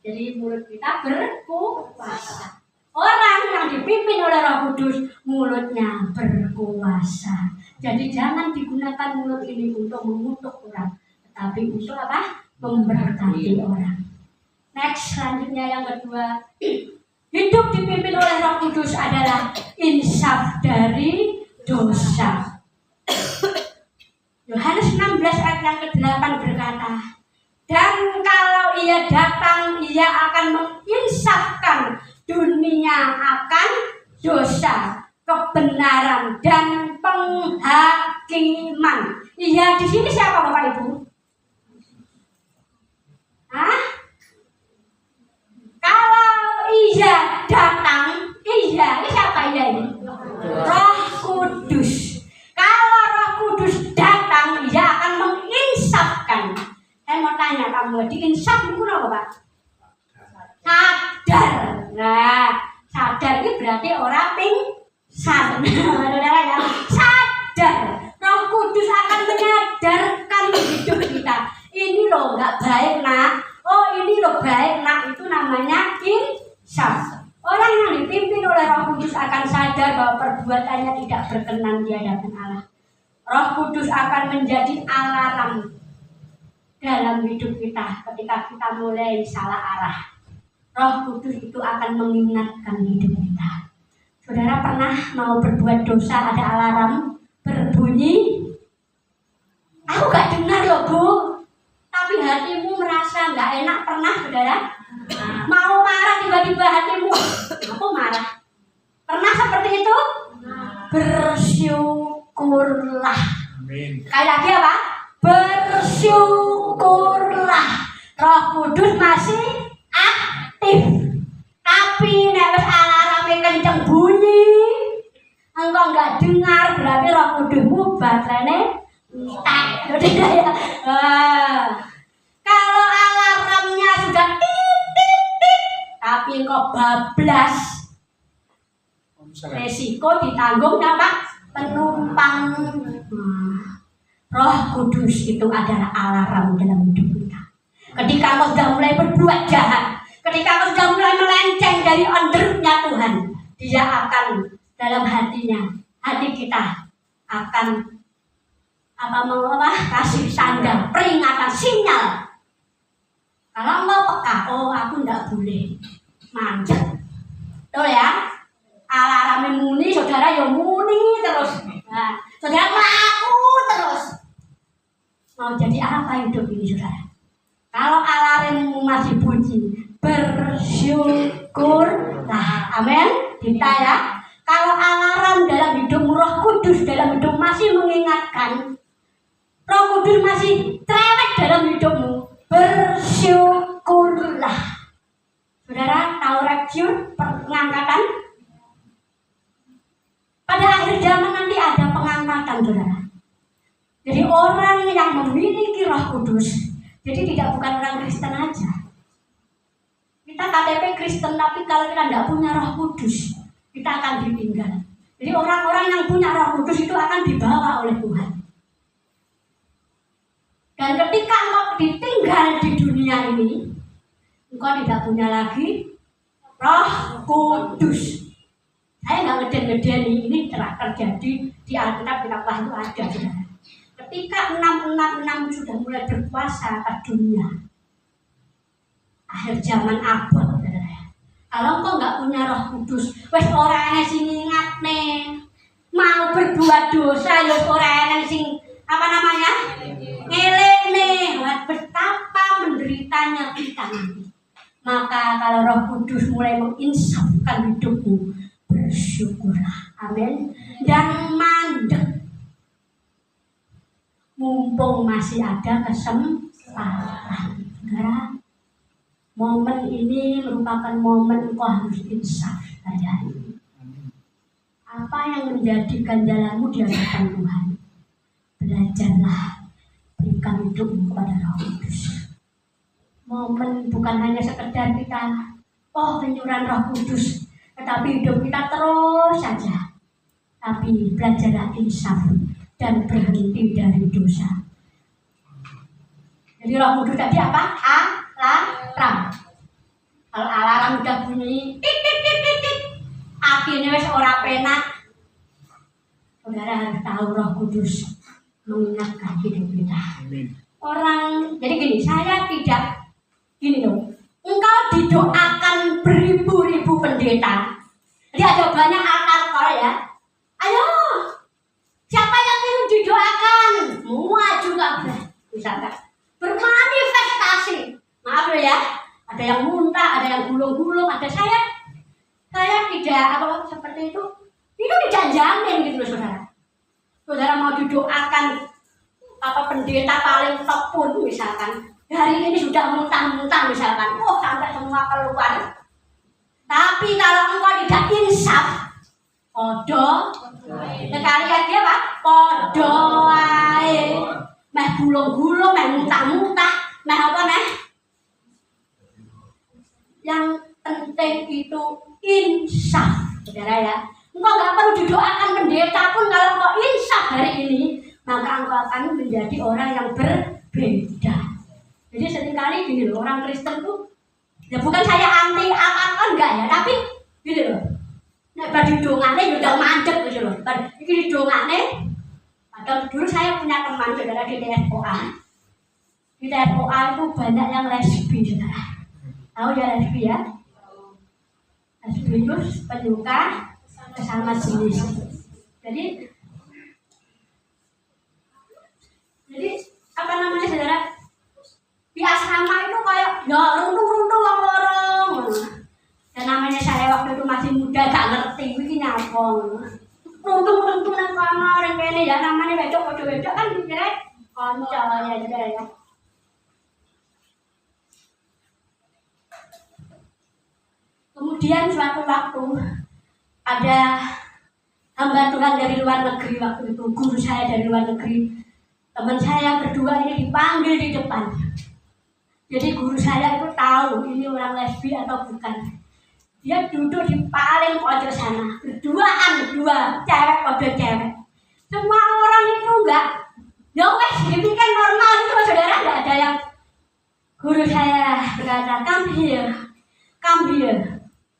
Jadi mulut kita berkuasa. Orang yang dipimpin oleh Roh Kudus, mulutnya berkuasa. Jadi jangan digunakan mulut ini untuk mengutuk orang, tetapi untuk apa? Memberkati orang. Next, selanjutnya yang kedua, hidup dipimpin oleh Roh Kudus adalah insaf dari dosa. Yohanes 16 ayat yang ke-8 berkata, dan kalau ia datang, ia akan menginsafkan dunia akan dosa, kebenaran, dan penghakiman. Ia di sini siapa Bapak Ibu? Hah? Kalau ia datang, iya, ini siapa ia ini? Roh Kudus. Kalau Roh Kudus datang, ia akan menginsafkan. Saya mau tanya kamu, diinsaf itu apa Pak? Sadar. Nah, sadar itu berarti orang pingsan. Saudara ya, sadar. Roh Kudus akan menyadarkan hidup kita. Ini loh nggak baik nak. Oh ini loh baik nak. Itu namanya insaf. Orang yang dipimpin oleh Roh Kudus akan sadar bahwa perbuatannya tidak berkenan di hadapan Allah. Roh Kudus akan menjadi alarm dalam hidup kita ketika kita mulai salah arah. Roh Kudus itu akan mengingatkan hidup kita. Saudara pernah mau berbuat dosa, ada alarm berbunyi? Aku gak dengar loh Bu, tapi hatimu merasa gak enak. Pernah saudara? Mau marah tiba-tiba hatimu, aku marah. Pernah seperti itu? Bersyukurlah. Sekali lagi apa? Bersyukurlah. Roh Kudus masih aktif. Tapi nek wis alarme kenceng bunyi, engkau enggak dengar, berarti Roh Kudusmu baterainya entek. Ya. Kalau alarmnya sudah tit, tapi engkau bablas, resiko ditanggung apa? Penumpang. Roh Kudus itu adalah alarm dalam hidup kita. Ketika engkau sudah mulai berbuat jahat, ketika engkau sudah mulai melenceng dari ondernya Tuhan, Dia akan dalam hatinya, hati kita akan kasih tanda, peringatan, sinyal. Kalau engkau peka, oh aku tidak boleh manjat. Betul ya? Alarm muni, saudara ya muni terus. Nah, saudara melaku terus. Mau jadi apa hidup ini saudara? Kalau alarmmu masih bunyi, bersyukurlah. Amin. Kita ya. Kalau alarm dalam hidup Roh Kudus dalam hidup masih mengingatkan, Roh Kudus masih cerewet dalam hidupmu, bersyukurlah. Saudara tahu reaction pengangkatan? Pada akhir zaman nanti ada pengangkatan saudara. Jadi orang memiliki Roh Kudus. Jadi bukan orang Kristen aja. Kita KTP Kristen, tapi kalau kita tidak punya Roh Kudus, kita akan ditinggal. Jadi orang-orang yang punya Roh Kudus itu akan dibawa oleh Tuhan. Dan ketika engkau ditinggal di dunia ini, engkau tidak punya lagi Roh Kudus. Saya nggak ngeden-ngeden ini telah terjadi di Alkitab, kita itu ada. Saudara. Ketika 666 sudah mulai berkuasa ke dunia, akhir zaman abad, saudara. Kalau engkau nggak punya Roh Kudus, wes orangnya sing ingat nih, mau berbuat dosa, ya orangnya sing apa namanya? Ngelek nih, betapa menderitanya kita nanti. Maka kalau Roh Kudus mulai menginsafkan hidupmu, bersyukurlah, amin, dan mandek. Mumpung masih ada kesempatan, saudara. Momen ini merupakan momen kau harus insaf saja. Apa yang menjadikan jalanmu di hadapan Tuhan? Belajarlah, berikan hidupmu kepada Roh Kudus. Momen bukan hanya sekedar kita penyuran Roh Kudus, tetapi hidup kita terus saja. Tapi belajarlah insaf dan berhenti dari dosa. Jadi Roh Kudus tadi apa? Alarm. Kalau alarm udah bunyi tit, akhirnya wis ora penak. Saudara harus tahu Roh Kudus mengingatkan hidup kita. Orang, jadi gini, saya tidak gini dong. Engkau didoakan beribu-ribu pendeta. Jadi ada banyak akal ya. Ayo, siapa yang ingin didoakan? Maju kabeh. Misalkan bermanifestasi. Maaf ya, ada yang muntah, ada yang gulung-gulung, ada saya tidak apa seperti itu tidak jamin gitu loh, saudara. Saudara mau didoakan apa pendeta paling top pun misalkan hari ini sudah muntah-muntah misalkan, sampai semua keluar. Tapi kalau engkau tidak insaf, podo, sekali lagi apa? Podo ae, meh gulung-gulung, meh muntah-muntah, meh apa meh? Yang penting itu insaf, saudara ya. Engkau nggak perlu didoakan pendeta pun, kalau engkau insaf hari ini, maka engkau akan menjadi orang yang berbeda. Jadi seringkali gini loh, orang Kristen tuh, ya bukan saya anti apa-apa enggak ya, tapi gini loh, nek badi dongane udah mandek gitu loh. Iki dongane, padahal dulu saya punya teman saudara di TFOA. Di TFOA itu banyak yang lesbi, saudara. Tahu ya lesbi ya? Lesbi itu penyuka sesama jenis. Jadi apa namanya saudara? Di asrama itu kayak ya runtuh-runtuh orang-orang. Dan namanya saya waktu itu masih muda, gak ngerti iki nyapa. Runtuh-runtuh nang kamar yang kene ya namanya wedok-wedok kan dikira kanca ya saudara ya. Kemudian suatu waktu ada hamba Tuhan dari luar negeri, waktu itu guru saya dari luar negeri, teman saya berdua ini dipanggil di depan. Jadi guru saya itu tahu ini orang lesbi atau bukan. Dia duduk di paling pojok sana, berduaan, dua cewek pada cewek. Semua orang itu enggak, ya wes dipikir normal itu saudara, enggak ada yang. Guru saya berkata, come here,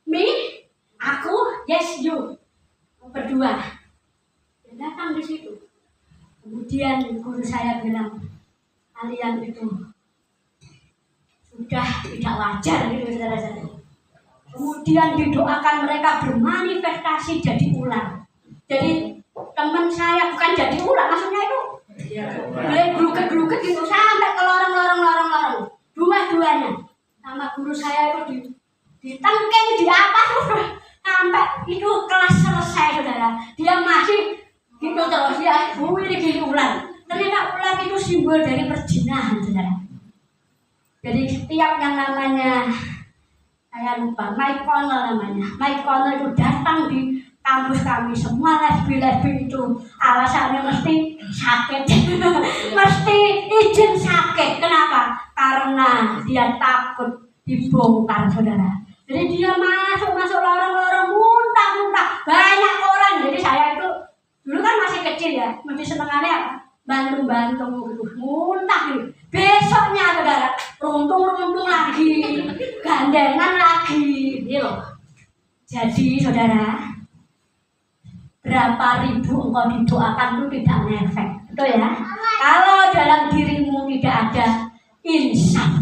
me, aku, yes you, berdua. Dia datang di situ. Kemudian guru saya bilang, kalian itu sudah tidak wajar gitu saudara-saudara. Kemudian didoakan mereka bermanifestasi jadi ular. Jadi teman saya bukan jadi ular, maksudnya itu boleh geluket-geluket gitu sampai ke lorong. Dua-duanya sama guru saya itu ditengking di atas sampai itu kelas selesai saudara. Dia masih gitu terus ya, ini gini ular. Ternyata ular itu simbol dari perzinahan saudara. Jadi setiap yang namanya saya lupa, Mike Connell namanya. Mike Connell itu datang di kampus kami semua lesbi itu alasannya mesti sakit. Mesti izin sakit. Kenapa? Karena dia takut dibongkar, saudara. Jadi dia masuk lorong-lorong muntah. Banyak orang. Jadi saya itu dulu kan masih kecil ya, masih senengannya apa? Bantung gitu, muntah gitu. Besoknya saudara, runtung lagi, gandengan lagi, gitu loh. Jadi saudara, berapa ribu engkau didoakan itu tidak ngefek, betul ya? Kalau dalam dirimu tidak ada insaf,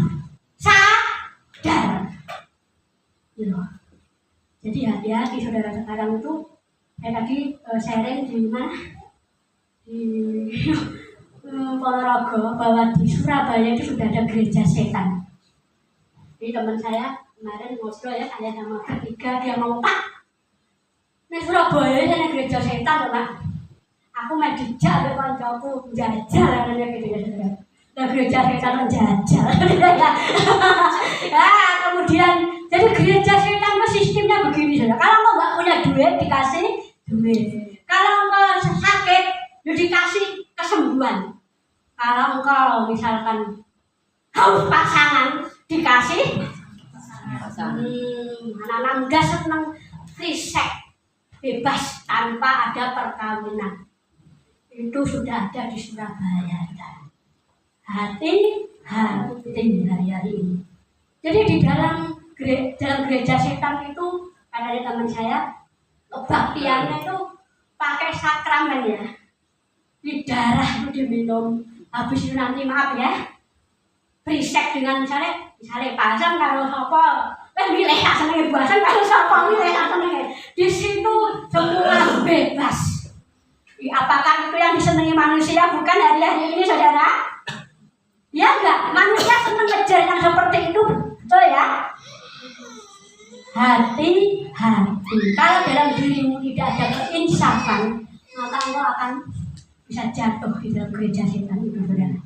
sadar, gitu. Jadi hati-hati saudara, sekarang itu saya tadi sharing di mana? Di Ponorogo bahwa di Surabaya itu sudah ada gereja setan. Jadi teman saya kemarin ngobrol ya, saya sama bertiga, dia ngomong, Pak, di Surabaya ada gereja setan, Pak. Aku mau dijak oleh kancaku jajal namanya gitu ya. Dan gereja setan jajal. Nah, kemudian jadi gereja setan itu sistemnya begini saja. Kalau mau nggak punya duit dikasih duit. Kalau mau sakit dikasih kesembuhan. Kalau engkau misalkan haus pasangan dikasih anak-anak muda senang free sex, bebas tanpa ada perkawinan. Itu sudah ada di Surabaya. Hati-hati hari ini. Jadi di dalam gereja setan itu kata teman saya, kebaktiannya itu pakai sakramen ya. Di darah itu diminum, habis itu nanti maaf ya, prisek dengan misalnya pasang kalau sopo, milih asalnya buasan kalau sopo milih asalnya, di situ semua bebas. Apakah itu yang disenangi manusia? Bukan hari-hari ini saudara? Ya enggak, manusia senang ngejar yang seperti itu, betul ya? Hati-hati, kalau dalam dirimu tidak ada keinsafan, maka engkau akan bisa jatuh di dalam gereja setan itu, saudara.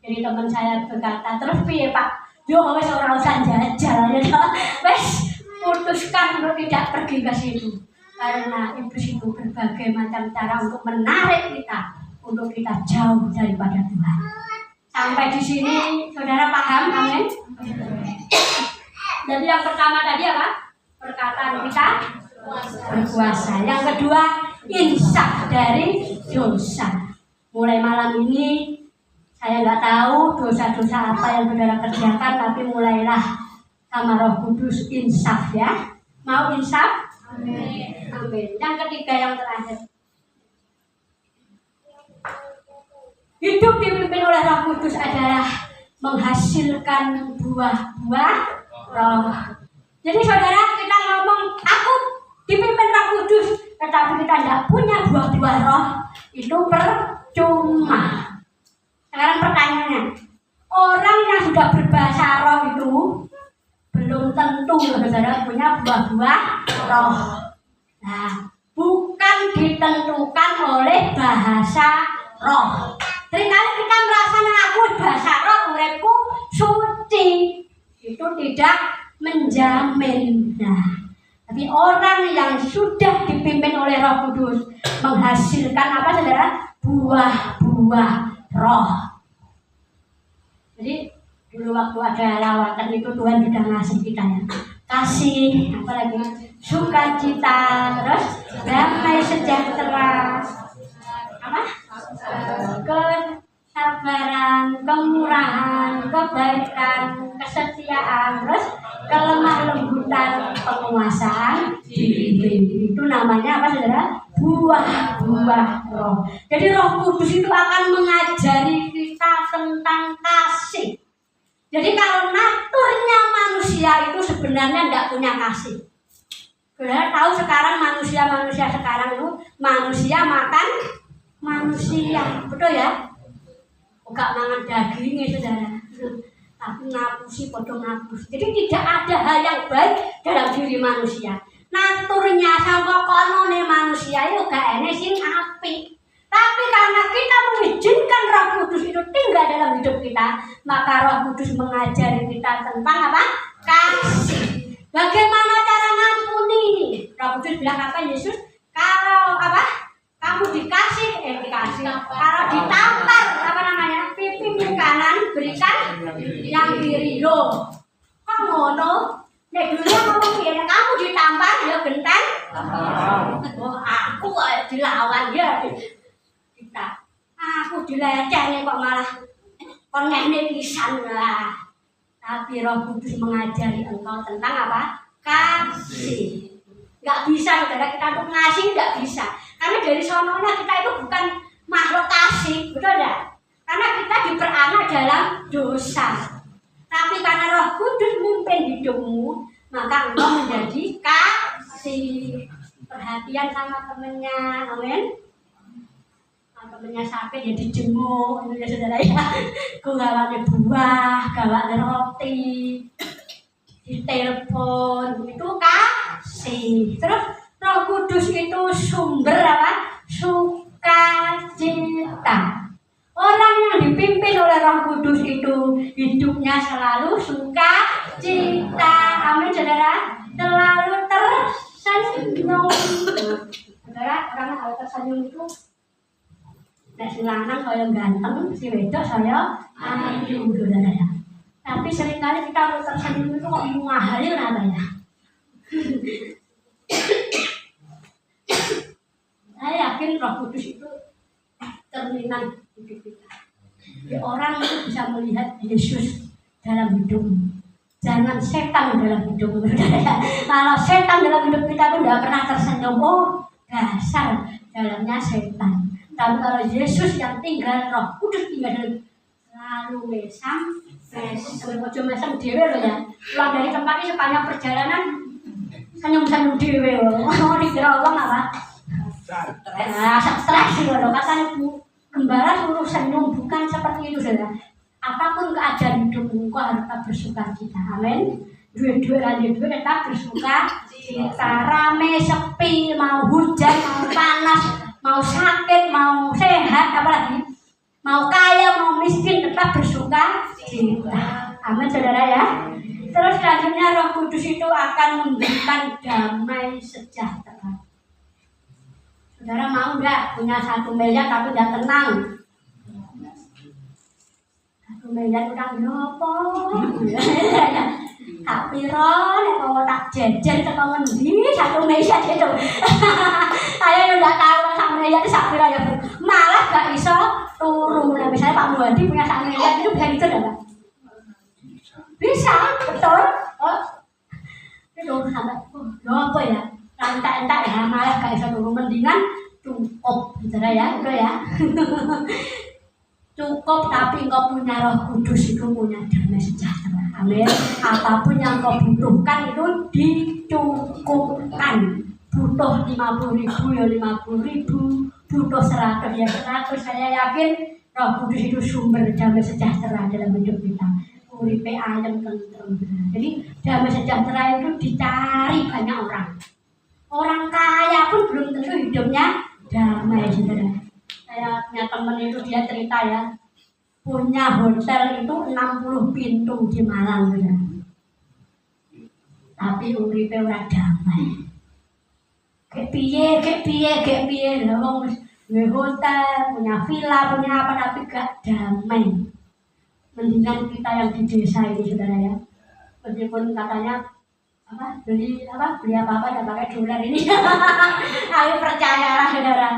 Jadi teman saya berkata, terus piye Pak? Yo wes ora usah jajal ya. Wes putuskan untuk tidak pergi ke situ. Karena iblis itu berbagai macam cara untuk menarik kita untuk kita jauh daripada Tuhan. Sampai di sini saudara paham, amin? Jadi yang pertama tadi apa? Perkataan kita berkuasa. Yang kedua, insaf dari dosa. Mulai malam ini saya nggak tahu dosa-dosa apa yang saudara kerjakan, tapi mulailah sama Roh Kudus insaf ya. Mau insaf? Amin. Amin. Yang ketiga, yang terakhir, hidup dipimpin oleh Roh Kudus adalah menghasilkan buah-buah roh. Jadi saudara, kita ngomong aku dipimpin Roh Kudus, tetapi kita tidak punya buah-buah roh, itu percuma. Sekarang pertanyaannya, orang yang sudah berbahasa roh itu belum tentu saudara punya buah-buah roh. Nah, bukan ditentukan oleh bahasa roh. Seringkali kita merasa aku bahasa roh, uripku suci. Itu tidak menjamin. Nah, tapi orang yang sudah dipimpin oleh Roh Kudus menghasilkan apa saudara? Buah-buah roh. Jadi dulu waktu ada lawatan itu Tuhan sudah ngasih kita ya. Kasih, apalagi sukacita, terus damai sejahtera, apa? Kesabaran, kemurahan, kebaikan, kesetiaan, terus kelemah lembutan, penguasaan diri. Itu namanya apa saudara? Buah-buah roh. Jadi Roh Kudus itu akan mengajari kita tentang kasih. Jadi kalau naturnya manusia itu sebenarnya tidak punya kasih. Saudara tahu sekarang manusia sekarang itu manusia makan manusia, betul ya? Enggak mangan dagingnya saudara, tapi ngapusi podong ngapus. Jadi tidak ada hal yang baik dalam diri manusia. Naturnya sama konone manusia itu gak enak sing apik. Tapi karena kita mengizinkan Roh Kudus itu tinggal dalam hidup kita, maka Roh Kudus mengajari kita tentang apa? Kasih. Bagaimana cara ngampuni? Roh Kudus bilang apa Yesus? Kalau apa? Kamu dikasih, kalau ditampar apa namanya? Pipimu kanan berikan yang kiri loh. Kok ngono? Nek dulu ngomong ya, kamu ditampar ya genten. Oh, aku dilawan ya. Kita. Aku dilecehne kok malah kon ngene pisan lah. Tapi Roh Kudus mengajari engkau tentang apa? Kasih. Enggak bisa saudara kita untuk ngasih, enggak bisa. Karena dari sononya kita itu bukan makhluk kasih, betul enggak? Karena kita diperanak dalam dosa. Tapi karena Roh Kudus memimpin hidupmu, maka engkau menjadi kasih. Perhatian sama temennya, amin. Temennya sampai dia dijemuk, itu ya saudara ya. Gawane buah, gawane roti, ditelepon, itu kasih. Terus Roh Kudus itu sumber apa? Sukacita. Orang yang dipimpin oleh Roh Kudus itu hidupnya selalu sukacita. Amin saudara. Selalu tersenyum. Saudara, orang kalau tersenyum itu nek sing lanang kaya ganteng, si wedok saya ayu saudara ya. Tapi seringkali kita untuk tersenyum itu kok mahal rasanya. Saya yakin Roh Kudus itu cerminan hidup kita. Ya, orang itu bisa melihat Yesus dalam hidupmu. Jangan setan dalam hidupmu. Kalau setan dalam hidup kita itu tidak pernah tersenyum, oh dasar dalamnya setan. Tapi kalau Yesus yang tinggal, Roh Kudus tinggal dalam, selalu mesam mesam dewe loh ya. Pulang dari tempat ini sepanjang perjalanan senyum-senyum dewe loh. Mau dikira orang apa? Stres loh. Katanya gembala suruh senyum, bukan seperti itu saudara. Apapun keadaan hidupmu, kau harus tetap bersuka cita. Amin. Dua-dua tetap bersuka cita. Rame, sepi, mau hujan, mau panas, mau sakit, mau sehat, apalagi mau kaya, mau miskin, tetap bersuka cita. Amin saudara ya. Terus selanjutnya Roh Kudus itu akan memberikan damai sejahtera. Saudara mau enggak punya 1 miliar tapi enggak tenang? 1 miliar utang nopo? Tapi Ron, kalau tak jajan teko ngendi 1 miliar itu. Saya udah tahu 1 miliar itu sak pira ya. Malah gak iso turu. Nah, misalnya Pak Muhadi punya 1 miliar itu bisa gitu enggak? Bisa, betul. Oh. Itu sampai apa ya? Entak-entak ya, malah gak iso turu, mendingan cukup saudara ya, udah ya. Cukup, tapi engkau punya Roh Kudus itu punya damai sejahtera. Amin. Apapun yang kau butuhkan itu dicukupkan. Butuh 50.000 ya 50.000, butuh 100 ya 100. Saya yakin Roh Kudus itu sumber damai sejahtera dalam hidup kita. Uripe ayam tentrem. Jadi damai sejahtera itu dicari banyak orang. Orang kaya pun belum tentu hidupnya damai saudara. Saya punya teman itu, dia cerita ya, punya hotel itu 60 pintu di Malang saudara. Tapi uripe ora damai. Kayak piye lho wong wis hotel, punya villa, punya apa tapi gak damai. Mendingan kita yang di desa ini saudara ya. Meskipun katanya beli apa dan pakai dolar ini. Tapi percayalah saudara,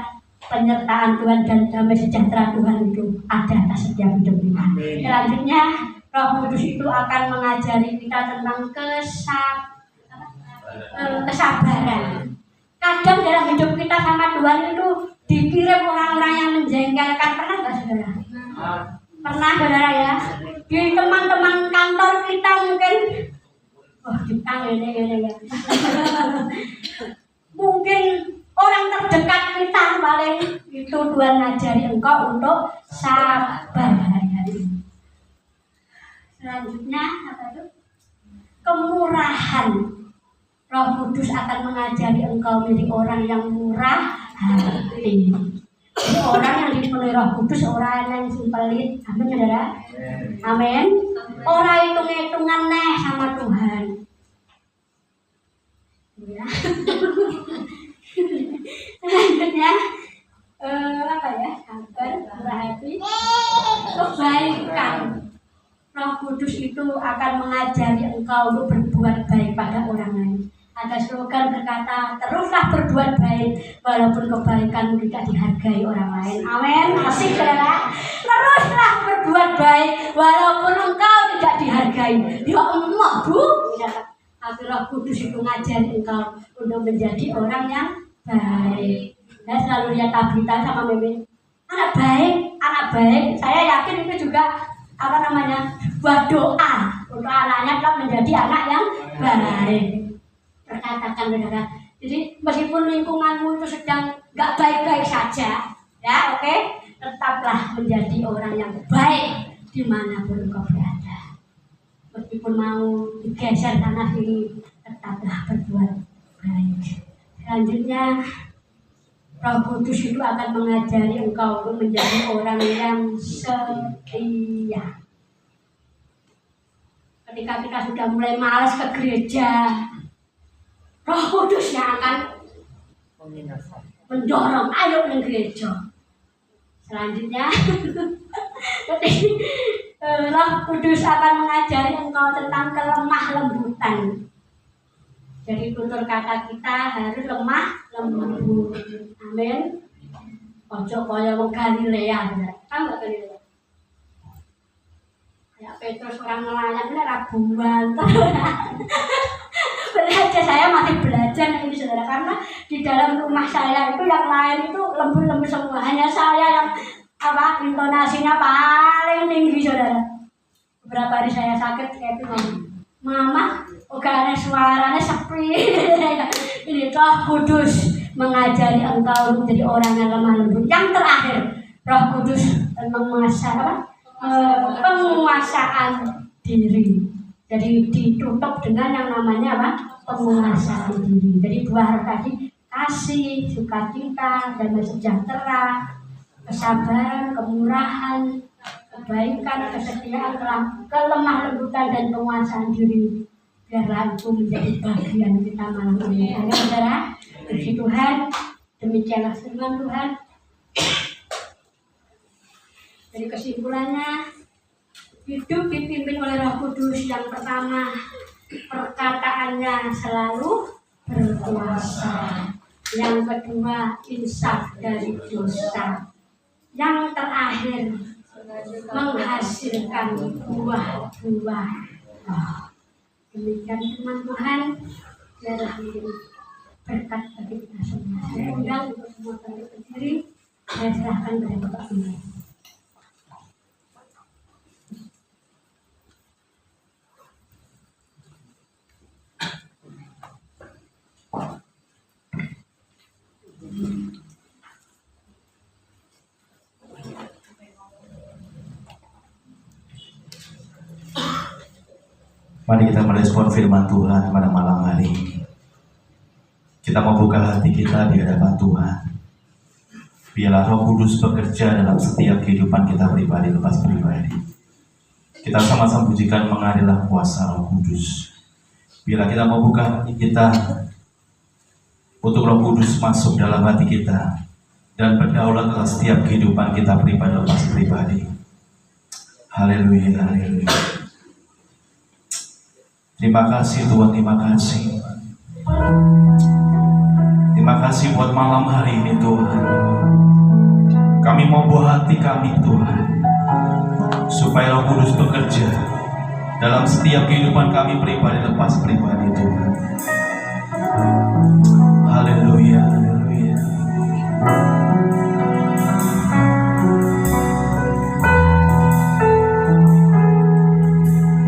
penyertaan Tuhan dan damai sejahtera Tuhan itu ada atas setiap hidup kita. Selanjutnya Roh Kudus itu akan mengajari kita tentang kesabaran. Kadang dalam hidup kita sama Tuhan itu dikirim orang-orang yang menjengkelkan. Pernah nggak saudara? Pernah saudara ya. Di teman-teman kantor kita mungkin kita gini ya. Mungkin orang terdekat kita paling itu Tuhan ngajari engkau untuk sabar. Selanjutnya apa itu? Kemurahan. Roh Kudus akan mengajari engkau menjadi orang yang murah hati. Jadi orang yang dipenuhi Roh Kudus, orang yang pelit. Amin saudara. Amin. Orang hitung-hitungan sama Tuhan. Ya. Roh Kudus itu akan mengajari engkau untuk berbuat baik pada orang lain. Ada slogan berkata, teruslah berbuat baik walaupun kebaikanmu tidak dihargai orang lain. Amin. Asik saudara. Teruslah berbuat baik walaupun engkau tidak dihargai. Ya Allah, Bu. Tapi Roh Kudus itu ngajari engkau untuk menjadi orang yang baik. Saya selalu lihat Tabita sama Meme. Anak baik. Saya yakin itu juga buat doa untuk anaknya tetap menjadi anak yang baik. Perkatakan saudara. Jadi meskipun lingkunganmu itu sedang nggak baik-baik saja, ya oke, tetaplah menjadi orang yang baik dimanapun kau berada. Meskipun mau digeser sana sini, tetaplah berbuat baik. Selanjutnya, Roh Kudus itu akan mengajari engkau untuk menjadi orang yang setia. Ketika kita sudah mulai malas ke gereja, Roh Kudus yang akan mendorong, ayo ke gereja. Selanjutnya, Roh Kudus akan mengajari engkau tentang kelemah lembutan. Jadi tutur kata kita harus lemah lembut. Amin. Ojo kaya wong Galilea, kan enggak Galilea. Kayak Petrus orang nelayan ini raguan. Belajar, saya masih belajar ini saudara, karena di dalam rumah saya itu yang lain itu lembut-lembut semua, hanya saya yang intonasinya paling tinggi saudara. Beberapa hari saya sakit kayak itu mama, ada suaranya sepi. Ini Roh Kudus mengajari engkau menjadi orang yang lemah lembut. Yang terakhir, Roh Kudus penguasaan diri. Jadi ditutup dengan yang namanya penguasaan diri. Jadi dua hal tadi, kasih, sukacita, damai sejahtera, kesabaran, kemurahan, kebaikan, kesetiaan, kelemah lembutan dan penguasaan diri. Biarlah itu menjadi bagian kita malam ini. Amin saudara. Puji Tuhan. Demikianlah firman Tuhan. Jadi kesimpulannya, hidup dipimpin oleh Roh Kudus. Yang pertama, perkataannya selalu berkuasa. Yang kedua, insaf dari dosa. Yang terakhir, menghasilkan buah-buah. Demikian firman Tuhan. Biarlah menjadi berkat bagi kita semua. Saya undang untuk semua bangkit berdiri. Saya serahkan kepada Bapak Gembala. Mari kita merespon firman Tuhan pada malam hari ini. Kita membuka hati kita di hadapan Tuhan. Biarlah Roh Kudus bekerja dalam setiap kehidupan kita pribadi lepas pribadi. Kita sama-sama pujikan mengadilah kuasa Roh Kudus. Biarlah kita membuka hati kita untuk Roh Kudus masuk dalam hati kita dan berdaulat dalam setiap kehidupan kita pribadi lepas pribadi. Haleluya, haleluya. Terima kasih Tuhan, terima kasih. Terima kasih buat malam hari ini Tuhan. Kami mau buah hati kami Tuhan, supaya Roh Kudus bekerja dalam setiap kehidupan kami pribadi lepas pribadi Tuhan. Haleluya, haleluya.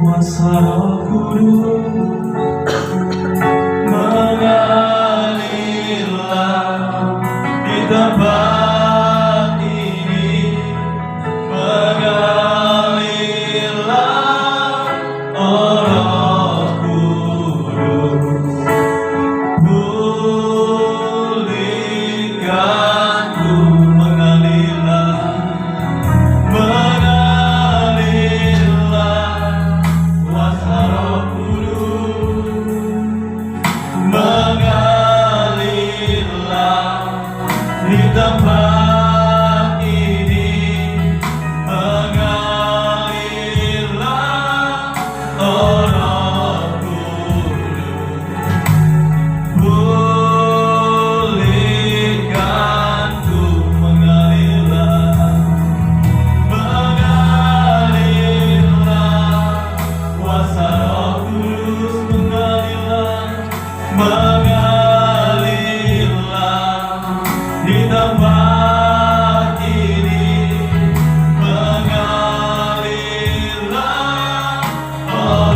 Kuasa Roh Kudus mengalirlah di tempat ini, mengalirlah Roh Kudus, pulihkanku, mengalirlah kuasa Roh Kudus. oh Roh Kudus, pulihkan ku mengalirlah, mengalirlah, kuasa Roh Kudus mengalirlah, mengalirlah di tempat ini, mengalirlah, oh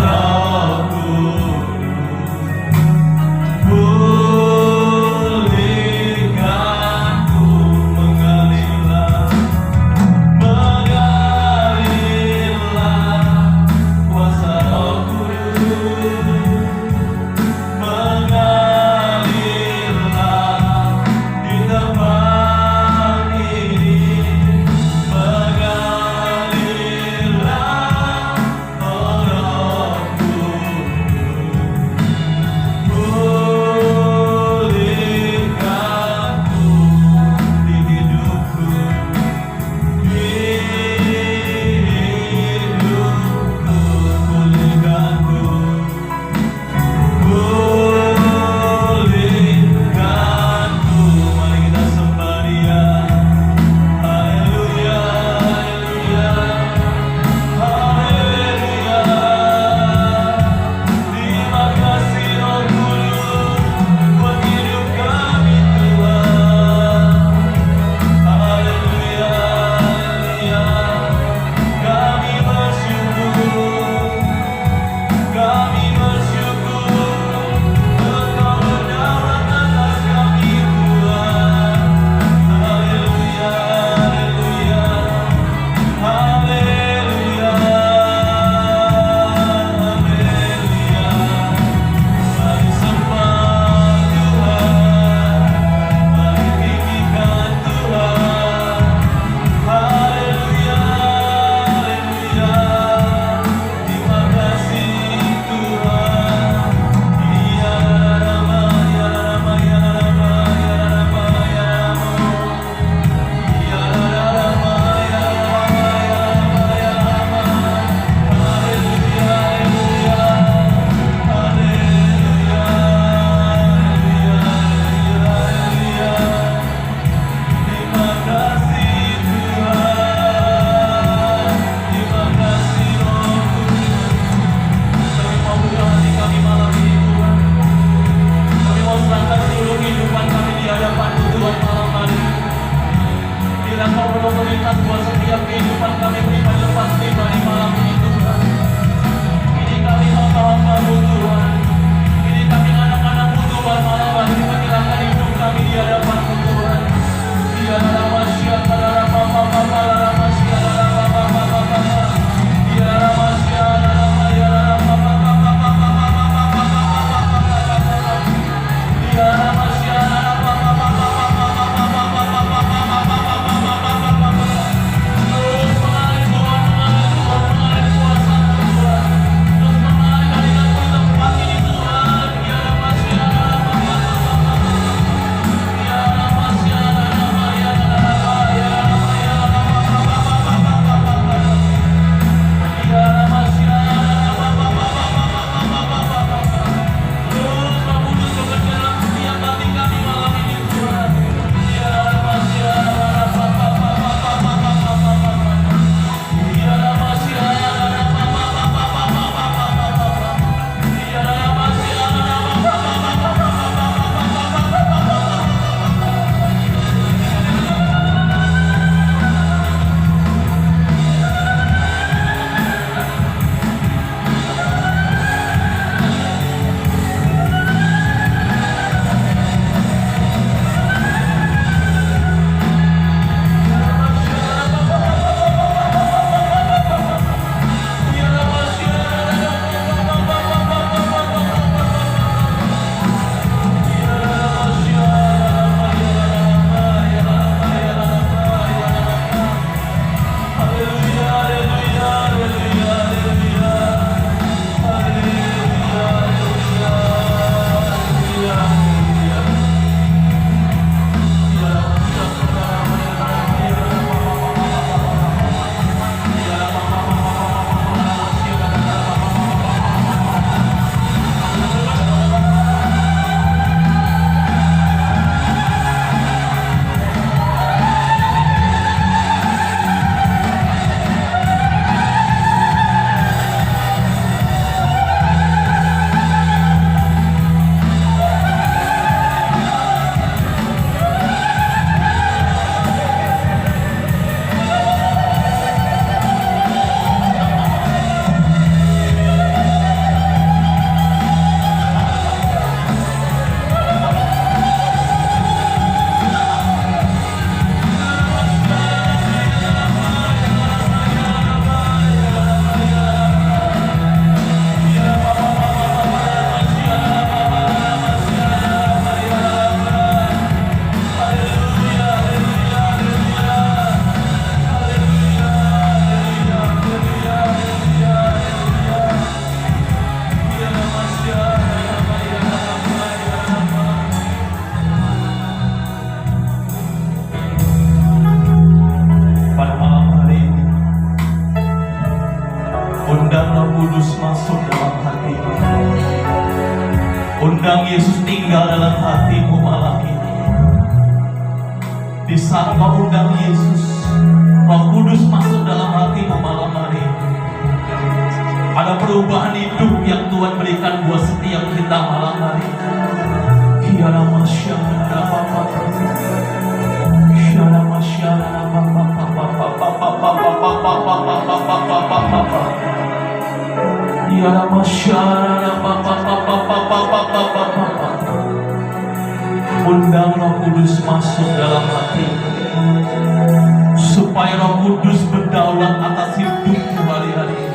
Undang Roh Kudus masuk dalam hatimu. Undang Yesus tinggal dalam hatimu malam ini. Di saat kau undang Yesus, Roh Kudus masuk dalam hatimu malam hari ini. Ada perubahan hidup yang Tuhan berikan buat setiap kita malam hari ini. Kiara masyara papa, kiara masyara papa, kiara masyara papa. Undang Roh Kudus masuk dalam hati, supaya Roh Kudus berdaulat atas hidupmu hari-hari ini.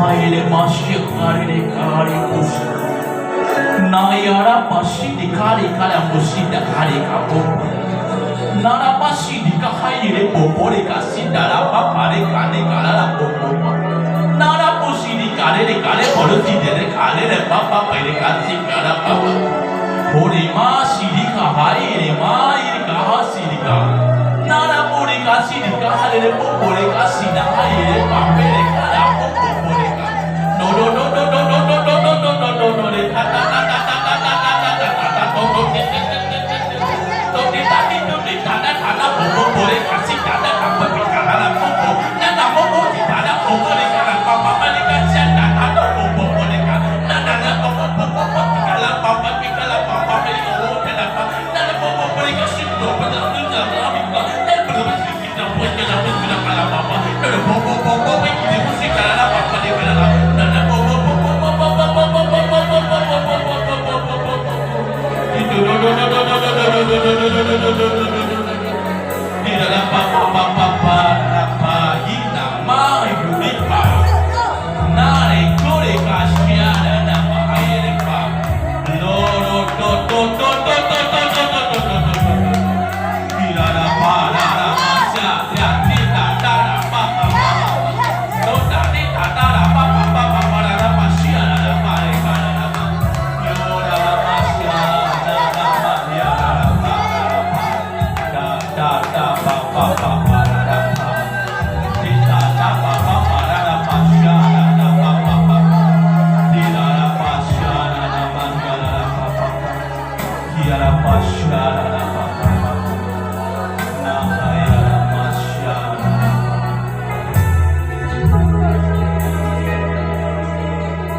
Haile masyik hari kus, nayara pasti dikali musi dikali kamu. Nara pasti dikahai popo dikasih darah apa kali popo. Nara pasti dikali baru tidak dikali papa dikasih darah papa. Hori masih dikahai dikasih Nara puri kasih dikahai popo dikasih dahai papa dikali popo.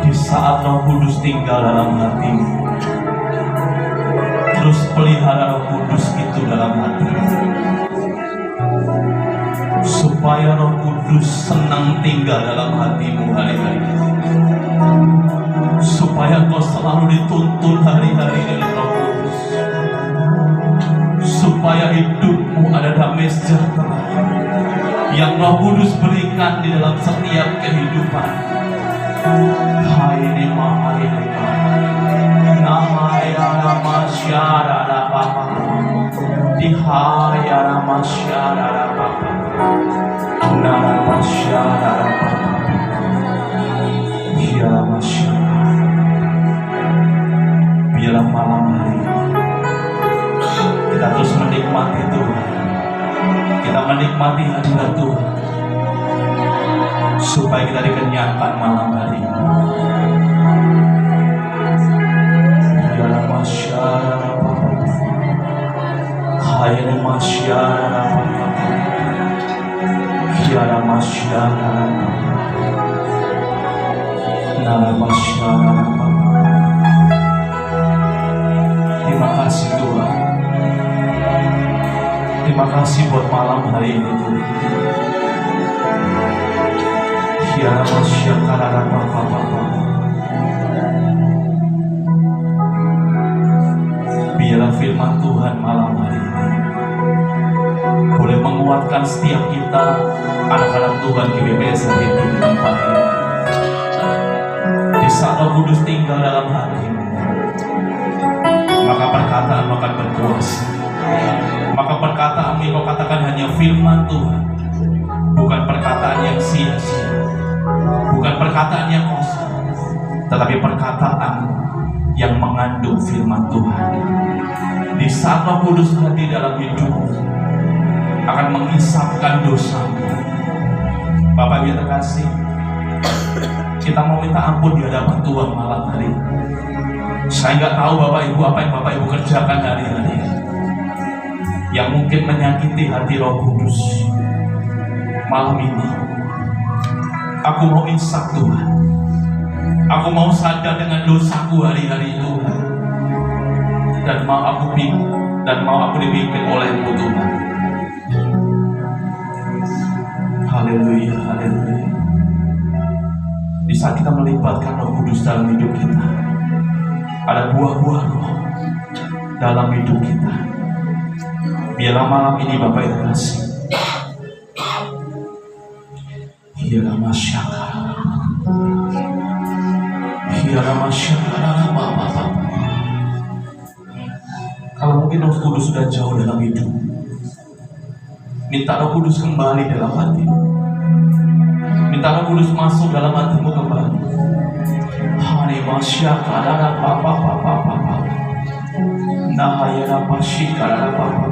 Di saat Roh Kudus tinggal dalam hatimu, terus pelihara Roh Kudus itu dalam hatimu, supaya Roh Kudus senang tinggal dalam hatimu hari-hari, supaya kau selalu dituntun hari-hari oleh Roh Kudus, supaya hidupmu ada damai sejahtera yang Roh Kudus berikan di dalam setiap kehidupan. Haile mahaile namaya namasyara papa dihaya namasyara papa namasyara papa biarlah masyara, biarlah malam hari kita terus menikmati Tuhan, kita menikmati hadirat Tuhan, supaya kita dikenyangkan malam hari ini. Dalam masyarakat, hayal masyarakat, dalam masyarakat, dalam masyarakat. Terima kasih Tuhan. Terima kasih buat malam hari ini Tuhan. Kiara masyarakat papa. Biarlah firman Tuhan malam hari ini boleh menguatkan setiap kita, anak-anak Tuhan GBPS hidup di tempat ini. Di saat Roh Kudus tinggal dalam hatimu, maka perkataan akan berkuasa. Maka perkataan yang kau katakan hanya firman Tuhan, bukan perkataan yang sia-sia, bukan perkataan yang kosong, tetapi perkataan yang mengandung firman Tuhan. Di saat Roh Kudus hadir dalam hidupmu, akan menghisapkan dosamu. Bapak yang terkasih, Kita mau minta ampun di hadapan Tuhan malam hari. Saya nggak tahu Bapak Ibu apa yang Bapak Ibu kerjakan hari-hari yang mungkin menyakiti hati Roh Kudus. Malam ini aku mau insaf Tuhan. Aku mau sadar dengan dosaku hari-hari Tuhan. Dan mau aku dipimpin oleh-Mu Tuhan. Haleluya, haleluya. Di saat kita melibatkan Roh Kudus dalam hidup kita, ada buah-buah Roh dalam hidup kita. Biarlah malam ini Bapak Ibu kasih. Biarlah masyarakat. Biarlah masyarakat Bapak. Kalau mungkin Roh Kudus sudah jauh dalam hidup, minta Roh Kudus kembali dalam hatimu. Minta Roh Kudus masuk dalam hatimu kembali. Hari masyarakat ada Papa. Nahayana masyarakat Papa.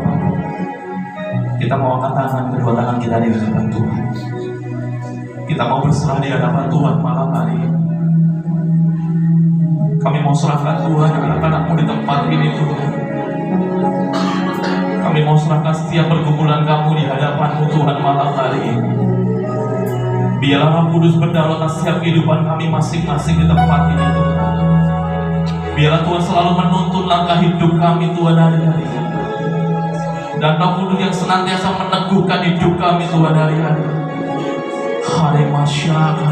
Kita mau angkat tangan, kedua tangan kita di hadapan Tuhan. Kita mau berserah di hadapan Tuhan malam hari ini. Kami mau serahkan Tuhan anak-anakmu di tempat ini Tuhan. Kami mau serahkan setiap pergumulan kamu di hadapan-Mu Tuhan malam hari ini. Biarlah Roh Kudus berdaulat atas setiap kehidupan kami masing-masing di tempat ini Tuhan. Biarlah Tuhan selalu menuntun langkah hidup kami Tuhan hari-hari. Dan Roh Kudus yang senantiasa meneguhkan hidup kami Tuhan hari-hari. Hari masyarakat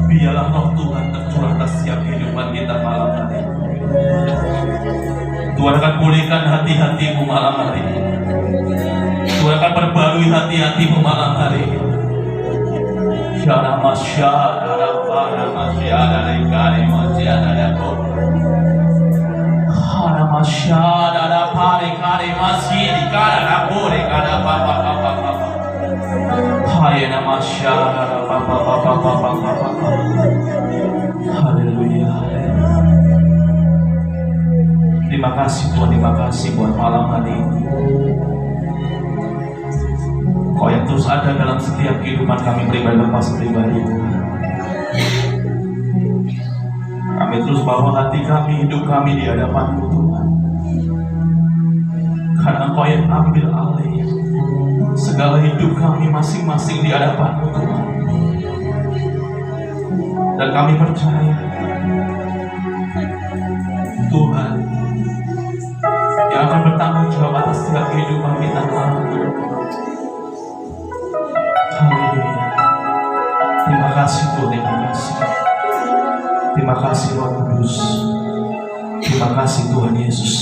biarlah Roh Tuhan tercurah atas setiap kehidupan kita malam hari. Tuhan akan pulihkan hati-hatimu malam hari. Tuhan akan perbarui hati-hatimu malam hari. Syara masyara para masyara rekari masyara ko. Hara masyara pare kare masiri kara pore kara papa. Hayana masyara papa. Haleluya. Terima kasih Tuhan, terima kasih buat malam hari ini. Kau yang terus ada dalam setiap kehidupan kami pribadi lepas pribadi Tuhan. Kami terus bawa hati kami, hidup kami di hadapan-Mu Tuhan. Karena Engkau yang ambil alih segala hidup kami masing-masing di hadapan-Mu Tuhan. Dan kami percaya Tuhan yang akan bertanggung jawab atas setiap kehidupan kita malam ini. Haleluya. Terima kasih Tuhan, terima kasih. Terima kasih Roh Kudus. Terima kasih Tuhan Yesus.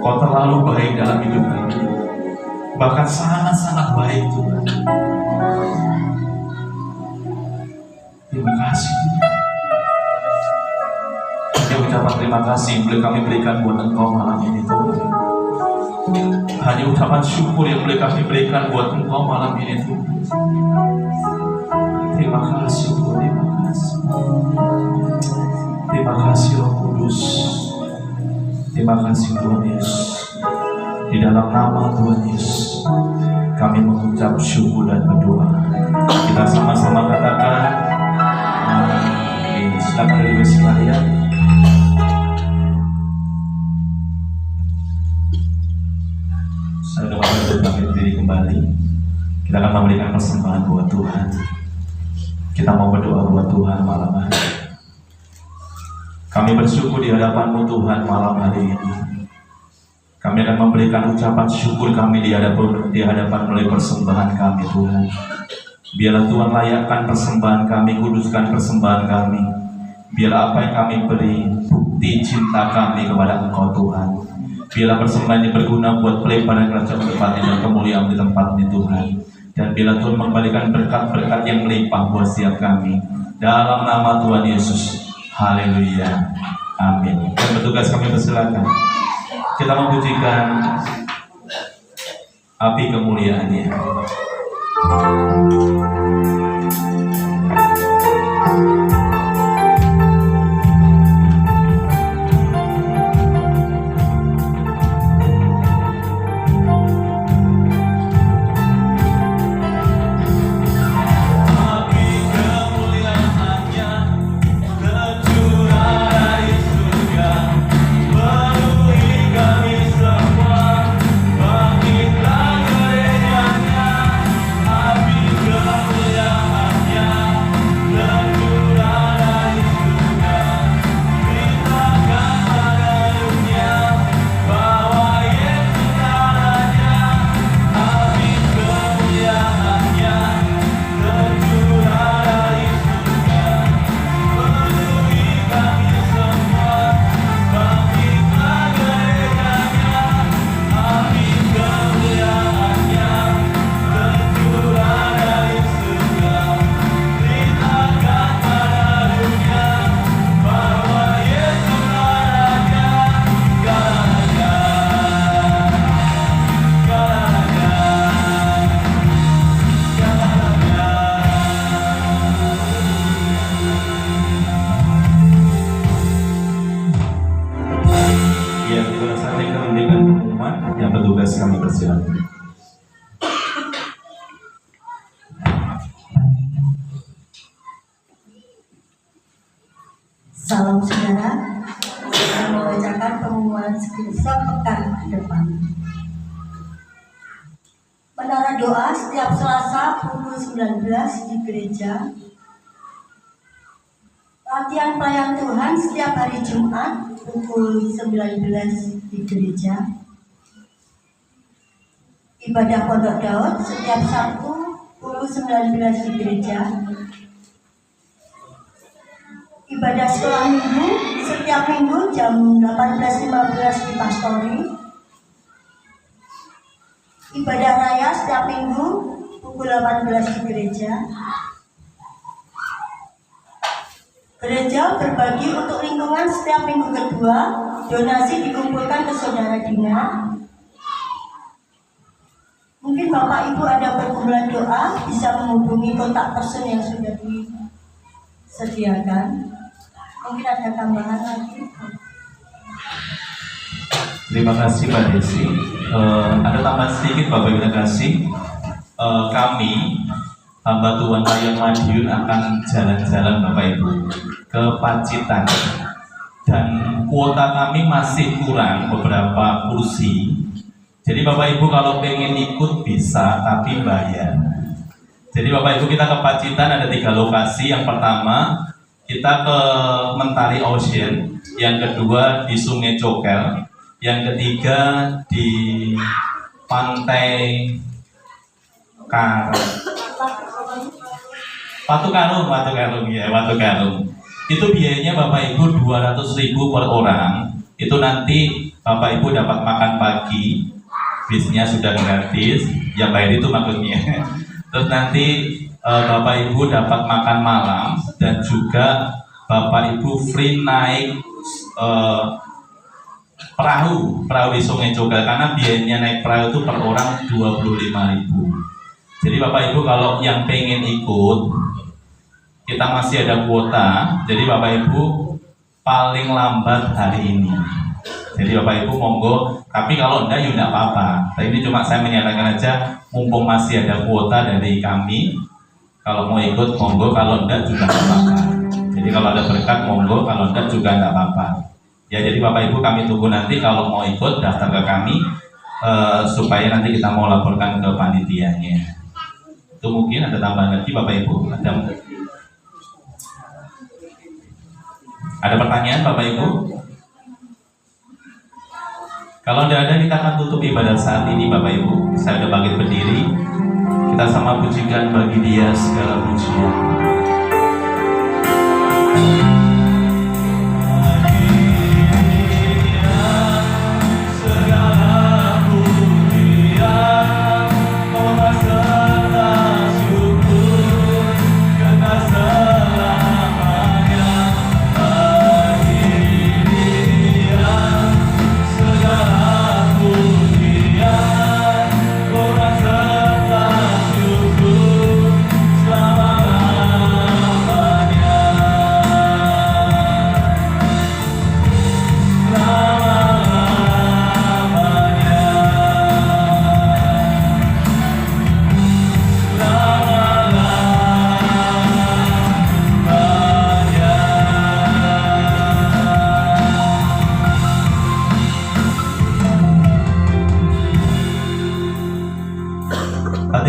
Kau terlalu baik dalam hidup kami. Bahkan sangat-sangat baik Tuhan. Terima kasih. Hanya ucapan terima kasih boleh kami berikan buat Engkau malam ini Tuhan. Hanya ucapan syukur yang boleh kami berikan buat Engkau malam ini Tuhan. Terima kasih Tuhan, terima kasih. Terima kasih Roh Kudus. Terima kasih Tuhan Yesus. Di dalam nama Tuhan Yesus kami mengucap syukur dan berdoa. Kita sama-sama katakan amin. Silakan dari sekalian. Saya doa untuk bangkit diri kembali. Kita akan memberikan persembahan buat Tuhan. Kita mau berdoa buat Tuhan malam hari. Kami bersyukur di hadapan-Mu Tuhan malam hari ini. Kami akan memberikan ucapan syukur kami di hadapan melalui persembahan kami Tuhan. Biarlah Tuhan layakkan persembahan kami, kuduskan persembahan kami. Biarlah apa yang kami beri bukti cinta kami kepada Engkau Tuhan. Biarlah persembahan ini berguna buat pelebaran kerajaan tempat ini dan kemuliaan di tempat ini Tuhan. Dan biarlah Tuhan mengembalikan berkat-berkat yang melimpah buat setiap kami. Dalam nama Tuhan Yesus. Haleluya. Amin. Dan petugas kami persilakan. Kita memujikan api kemuliaannya. Yang bertugas kami persilakan. Salam saudara, saya membacakan pengumuman skripsi pekan ke depan. Menara doa setiap Selasa pukul 19 di gereja. Latihan pelayan Tuhan setiap hari Jumat pukul 19 di gereja. Ibadah Pondok Daud setiap Sabtu pukul 19 di gereja. Ibadah sekolah minggu setiap minggu jam 18.15 di pastori. Ibadah raya setiap minggu pukul 18 di gereja. Gereja berbagi untuk lingkungan setiap minggu kedua. Donasi dikumpulkan ke saudara Dina. Mungkin Bapak Ibu ada perkumpulan doa, bisa menghubungi kontak person yang sudah disediakan. Mungkin ada tambahan lagi. Terima kasih Mbak Desi. Ada tambahan sedikit Bapak Ibu kasih. Kami hamba Tuhan Payung Madiun akan jalan-jalan Bapak Ibu ke Pacitan, dan kuota kami masih kurang beberapa kursi. Jadi Bapak Ibu kalau pengen ikut bisa, tapi bayar. Jadi Bapak Ibu kita ke Pacitan ada 3 lokasi. Yang pertama kita ke Mentari Ocean, yang kedua di Sungai Cokel, yang ketiga di Pantai Watu Karung ya, Watu Karung. Itu biayanya Bapak Ibu 200.000 per orang. Itu nanti Bapak Ibu dapat makan pagi, bisnya sudah gratis, yang bayar itu maksudnya. Terus nanti Bapak Ibu dapat makan malam, dan juga Bapak Ibu free naik perahu di Sungai Cokel, karena biayanya naik perahu itu per orang 25.000. Jadi Bapak Ibu kalau yang pengen ikut, kita masih ada kuota. Jadi Bapak Ibu paling lambat hari ini. Jadi Bapak Ibu monggo, tapi kalau enggak ya enggak apa-apa. Tapi ini cuma saya menyatakan aja, mumpung masih ada kuota dari kami. Kalau mau ikut monggo, kalau enggak juga enggak apa-apa. Jadi kalau ada berkat monggo, kalau enggak juga enggak apa-apa. Ya jadi Bapak Ibu kami tunggu nanti kalau mau ikut daftar ke kami, supaya nanti kita mau laporkan ke panitianya. Itu mungkin ada tambahan lagi Bapak Ibu? Ada pertanyaan Bapak Ibu? Kalau tidak ada, kita akan tutup ibadah saat ini Bapak Ibu. Saya sudah bangkit berdiri. Kita sama pujikan bagi Dia segala pujian. Segala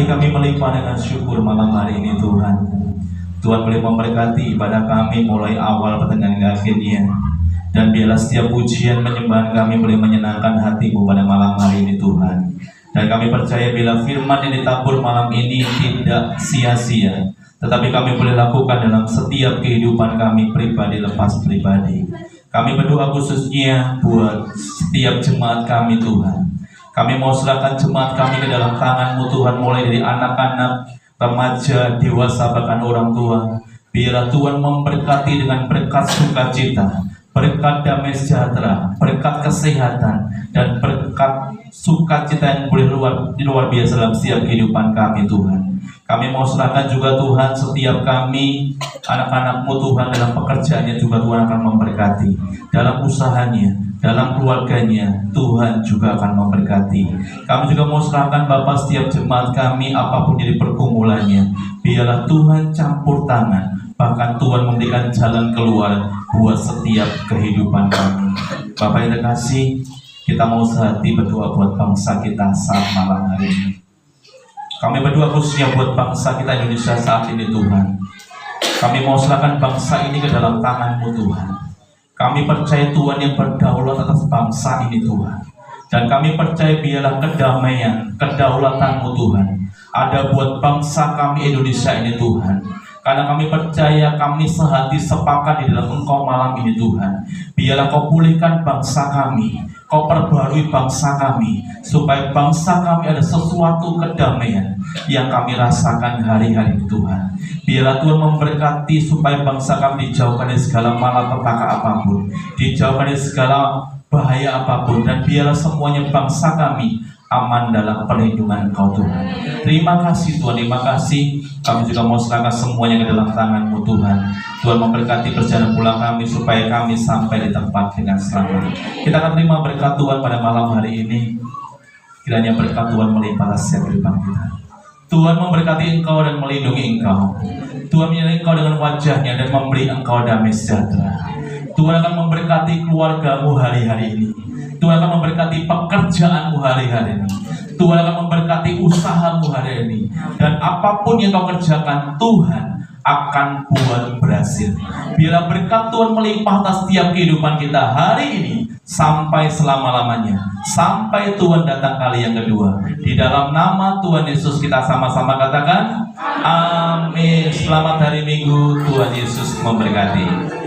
hati kami melimpah dengan syukur malam hari ini Tuhan. Tuhan boleh memberkati ibadah kami mulai awal pertengahan hingga akhirnya. Dan biarlah setiap pujian penyembahan kami boleh menyenangkan hati-Mu pada malam hari ini Tuhan. Dan kami percaya bila firman yang ditabur malam ini tidak sia-sia, tetapi kami boleh lakukan dalam setiap kehidupan kami pribadi lepas pribadi. Kami berdoa khususnya buat setiap jemaat kami Tuhan. Kami mau serahkan jemaat kami ke dalam tangan-Mu Tuhan, mulai dari anak-anak, remaja, dewasa, bahkan orang tua. Biarlah Tuhan memberkati dengan berkat sukacita, berkat damai sejahtera, berkat kesehatan, dan berkat sukacita yang boleh luar biasa dalam setiap kehidupan kami Tuhan. Kami mau serahkan juga Tuhan setiap kami, anak-anak-Mu Tuhan, dalam pekerjaannya juga Tuhan akan memberkati. Dalam usahanya, dalam keluarganya, Tuhan juga akan memberkati. Kami juga mau serahkan Bapak setiap jemaat kami, apapun jadi pergumulannya. Biarlah Tuhan campur tangan, bahkan Tuhan memberikan jalan keluar buat setiap kehidupan kami. Bapak yang terkasih, kita mau sehati berdoa buat bangsa kita saat malam hari ini. Kami berdoa khususnya buat bangsa kita Indonesia saat ini Tuhan. Kami mau serahkan bangsa ini ke dalam tangan-Mu Tuhan. Kami percaya Tuhan yang berdaulat atas bangsa ini Tuhan. Dan kami percaya biarlah kedamaian, kedaulatan-Mu Tuhan ada buat bangsa kami Indonesia ini Tuhan. Karena kami percaya kami sehati sepakat di dalam Engkau malam ini Tuhan. Biarlah Kau pulihkan bangsa kami, Kau perbarui bangsa kami, supaya bangsa kami ada sesuatu kedamaian yang kami rasakan hari-hari ini Tuhan. Biarlah Tuhan memberkati supaya bangsa kami dijauhkan dari segala malapetaka apapun, dijauhkan dari segala bahaya apapun, dan biarlah semuanya bangsa kami aman dalam perlindungan Engkau Tuhan. Terima kasih Tuhan, terima kasih. Kami juga mau serahkan semuanya ke dalam tangan-Mu Tuhan. Tuhan memberkati perjalanan pulang kami supaya kami sampai di tempat dengan selamat. Kita akan terima berkat Tuhan pada malam hari ini. Kiranya berkat Tuhan melimpah setiap kehidupan kita. Tuhan memberkati engkau dan melindungi engkau. Tuhan menyertai engkau dengan wajahnya dan memberi engkau damai sejahtera. Tuhan akan memberkati keluargamu hari-hari ini. Tuhan akan memberkati pekerjaanmu hari-hari ini. Tuhan akan memberkati usahamu hari ini. Dan apapun yang kau kerjakan, Tuhan akan buat berhasil. Biarlah berkat Tuhan melimpah atas setiap kehidupan kita hari ini sampai selama-lamanya, sampai Tuhan datang kali yang kedua. Di dalam nama Tuhan Yesus kita sama-sama katakan amin. Selamat hari Minggu, Tuhan Yesus memberkati.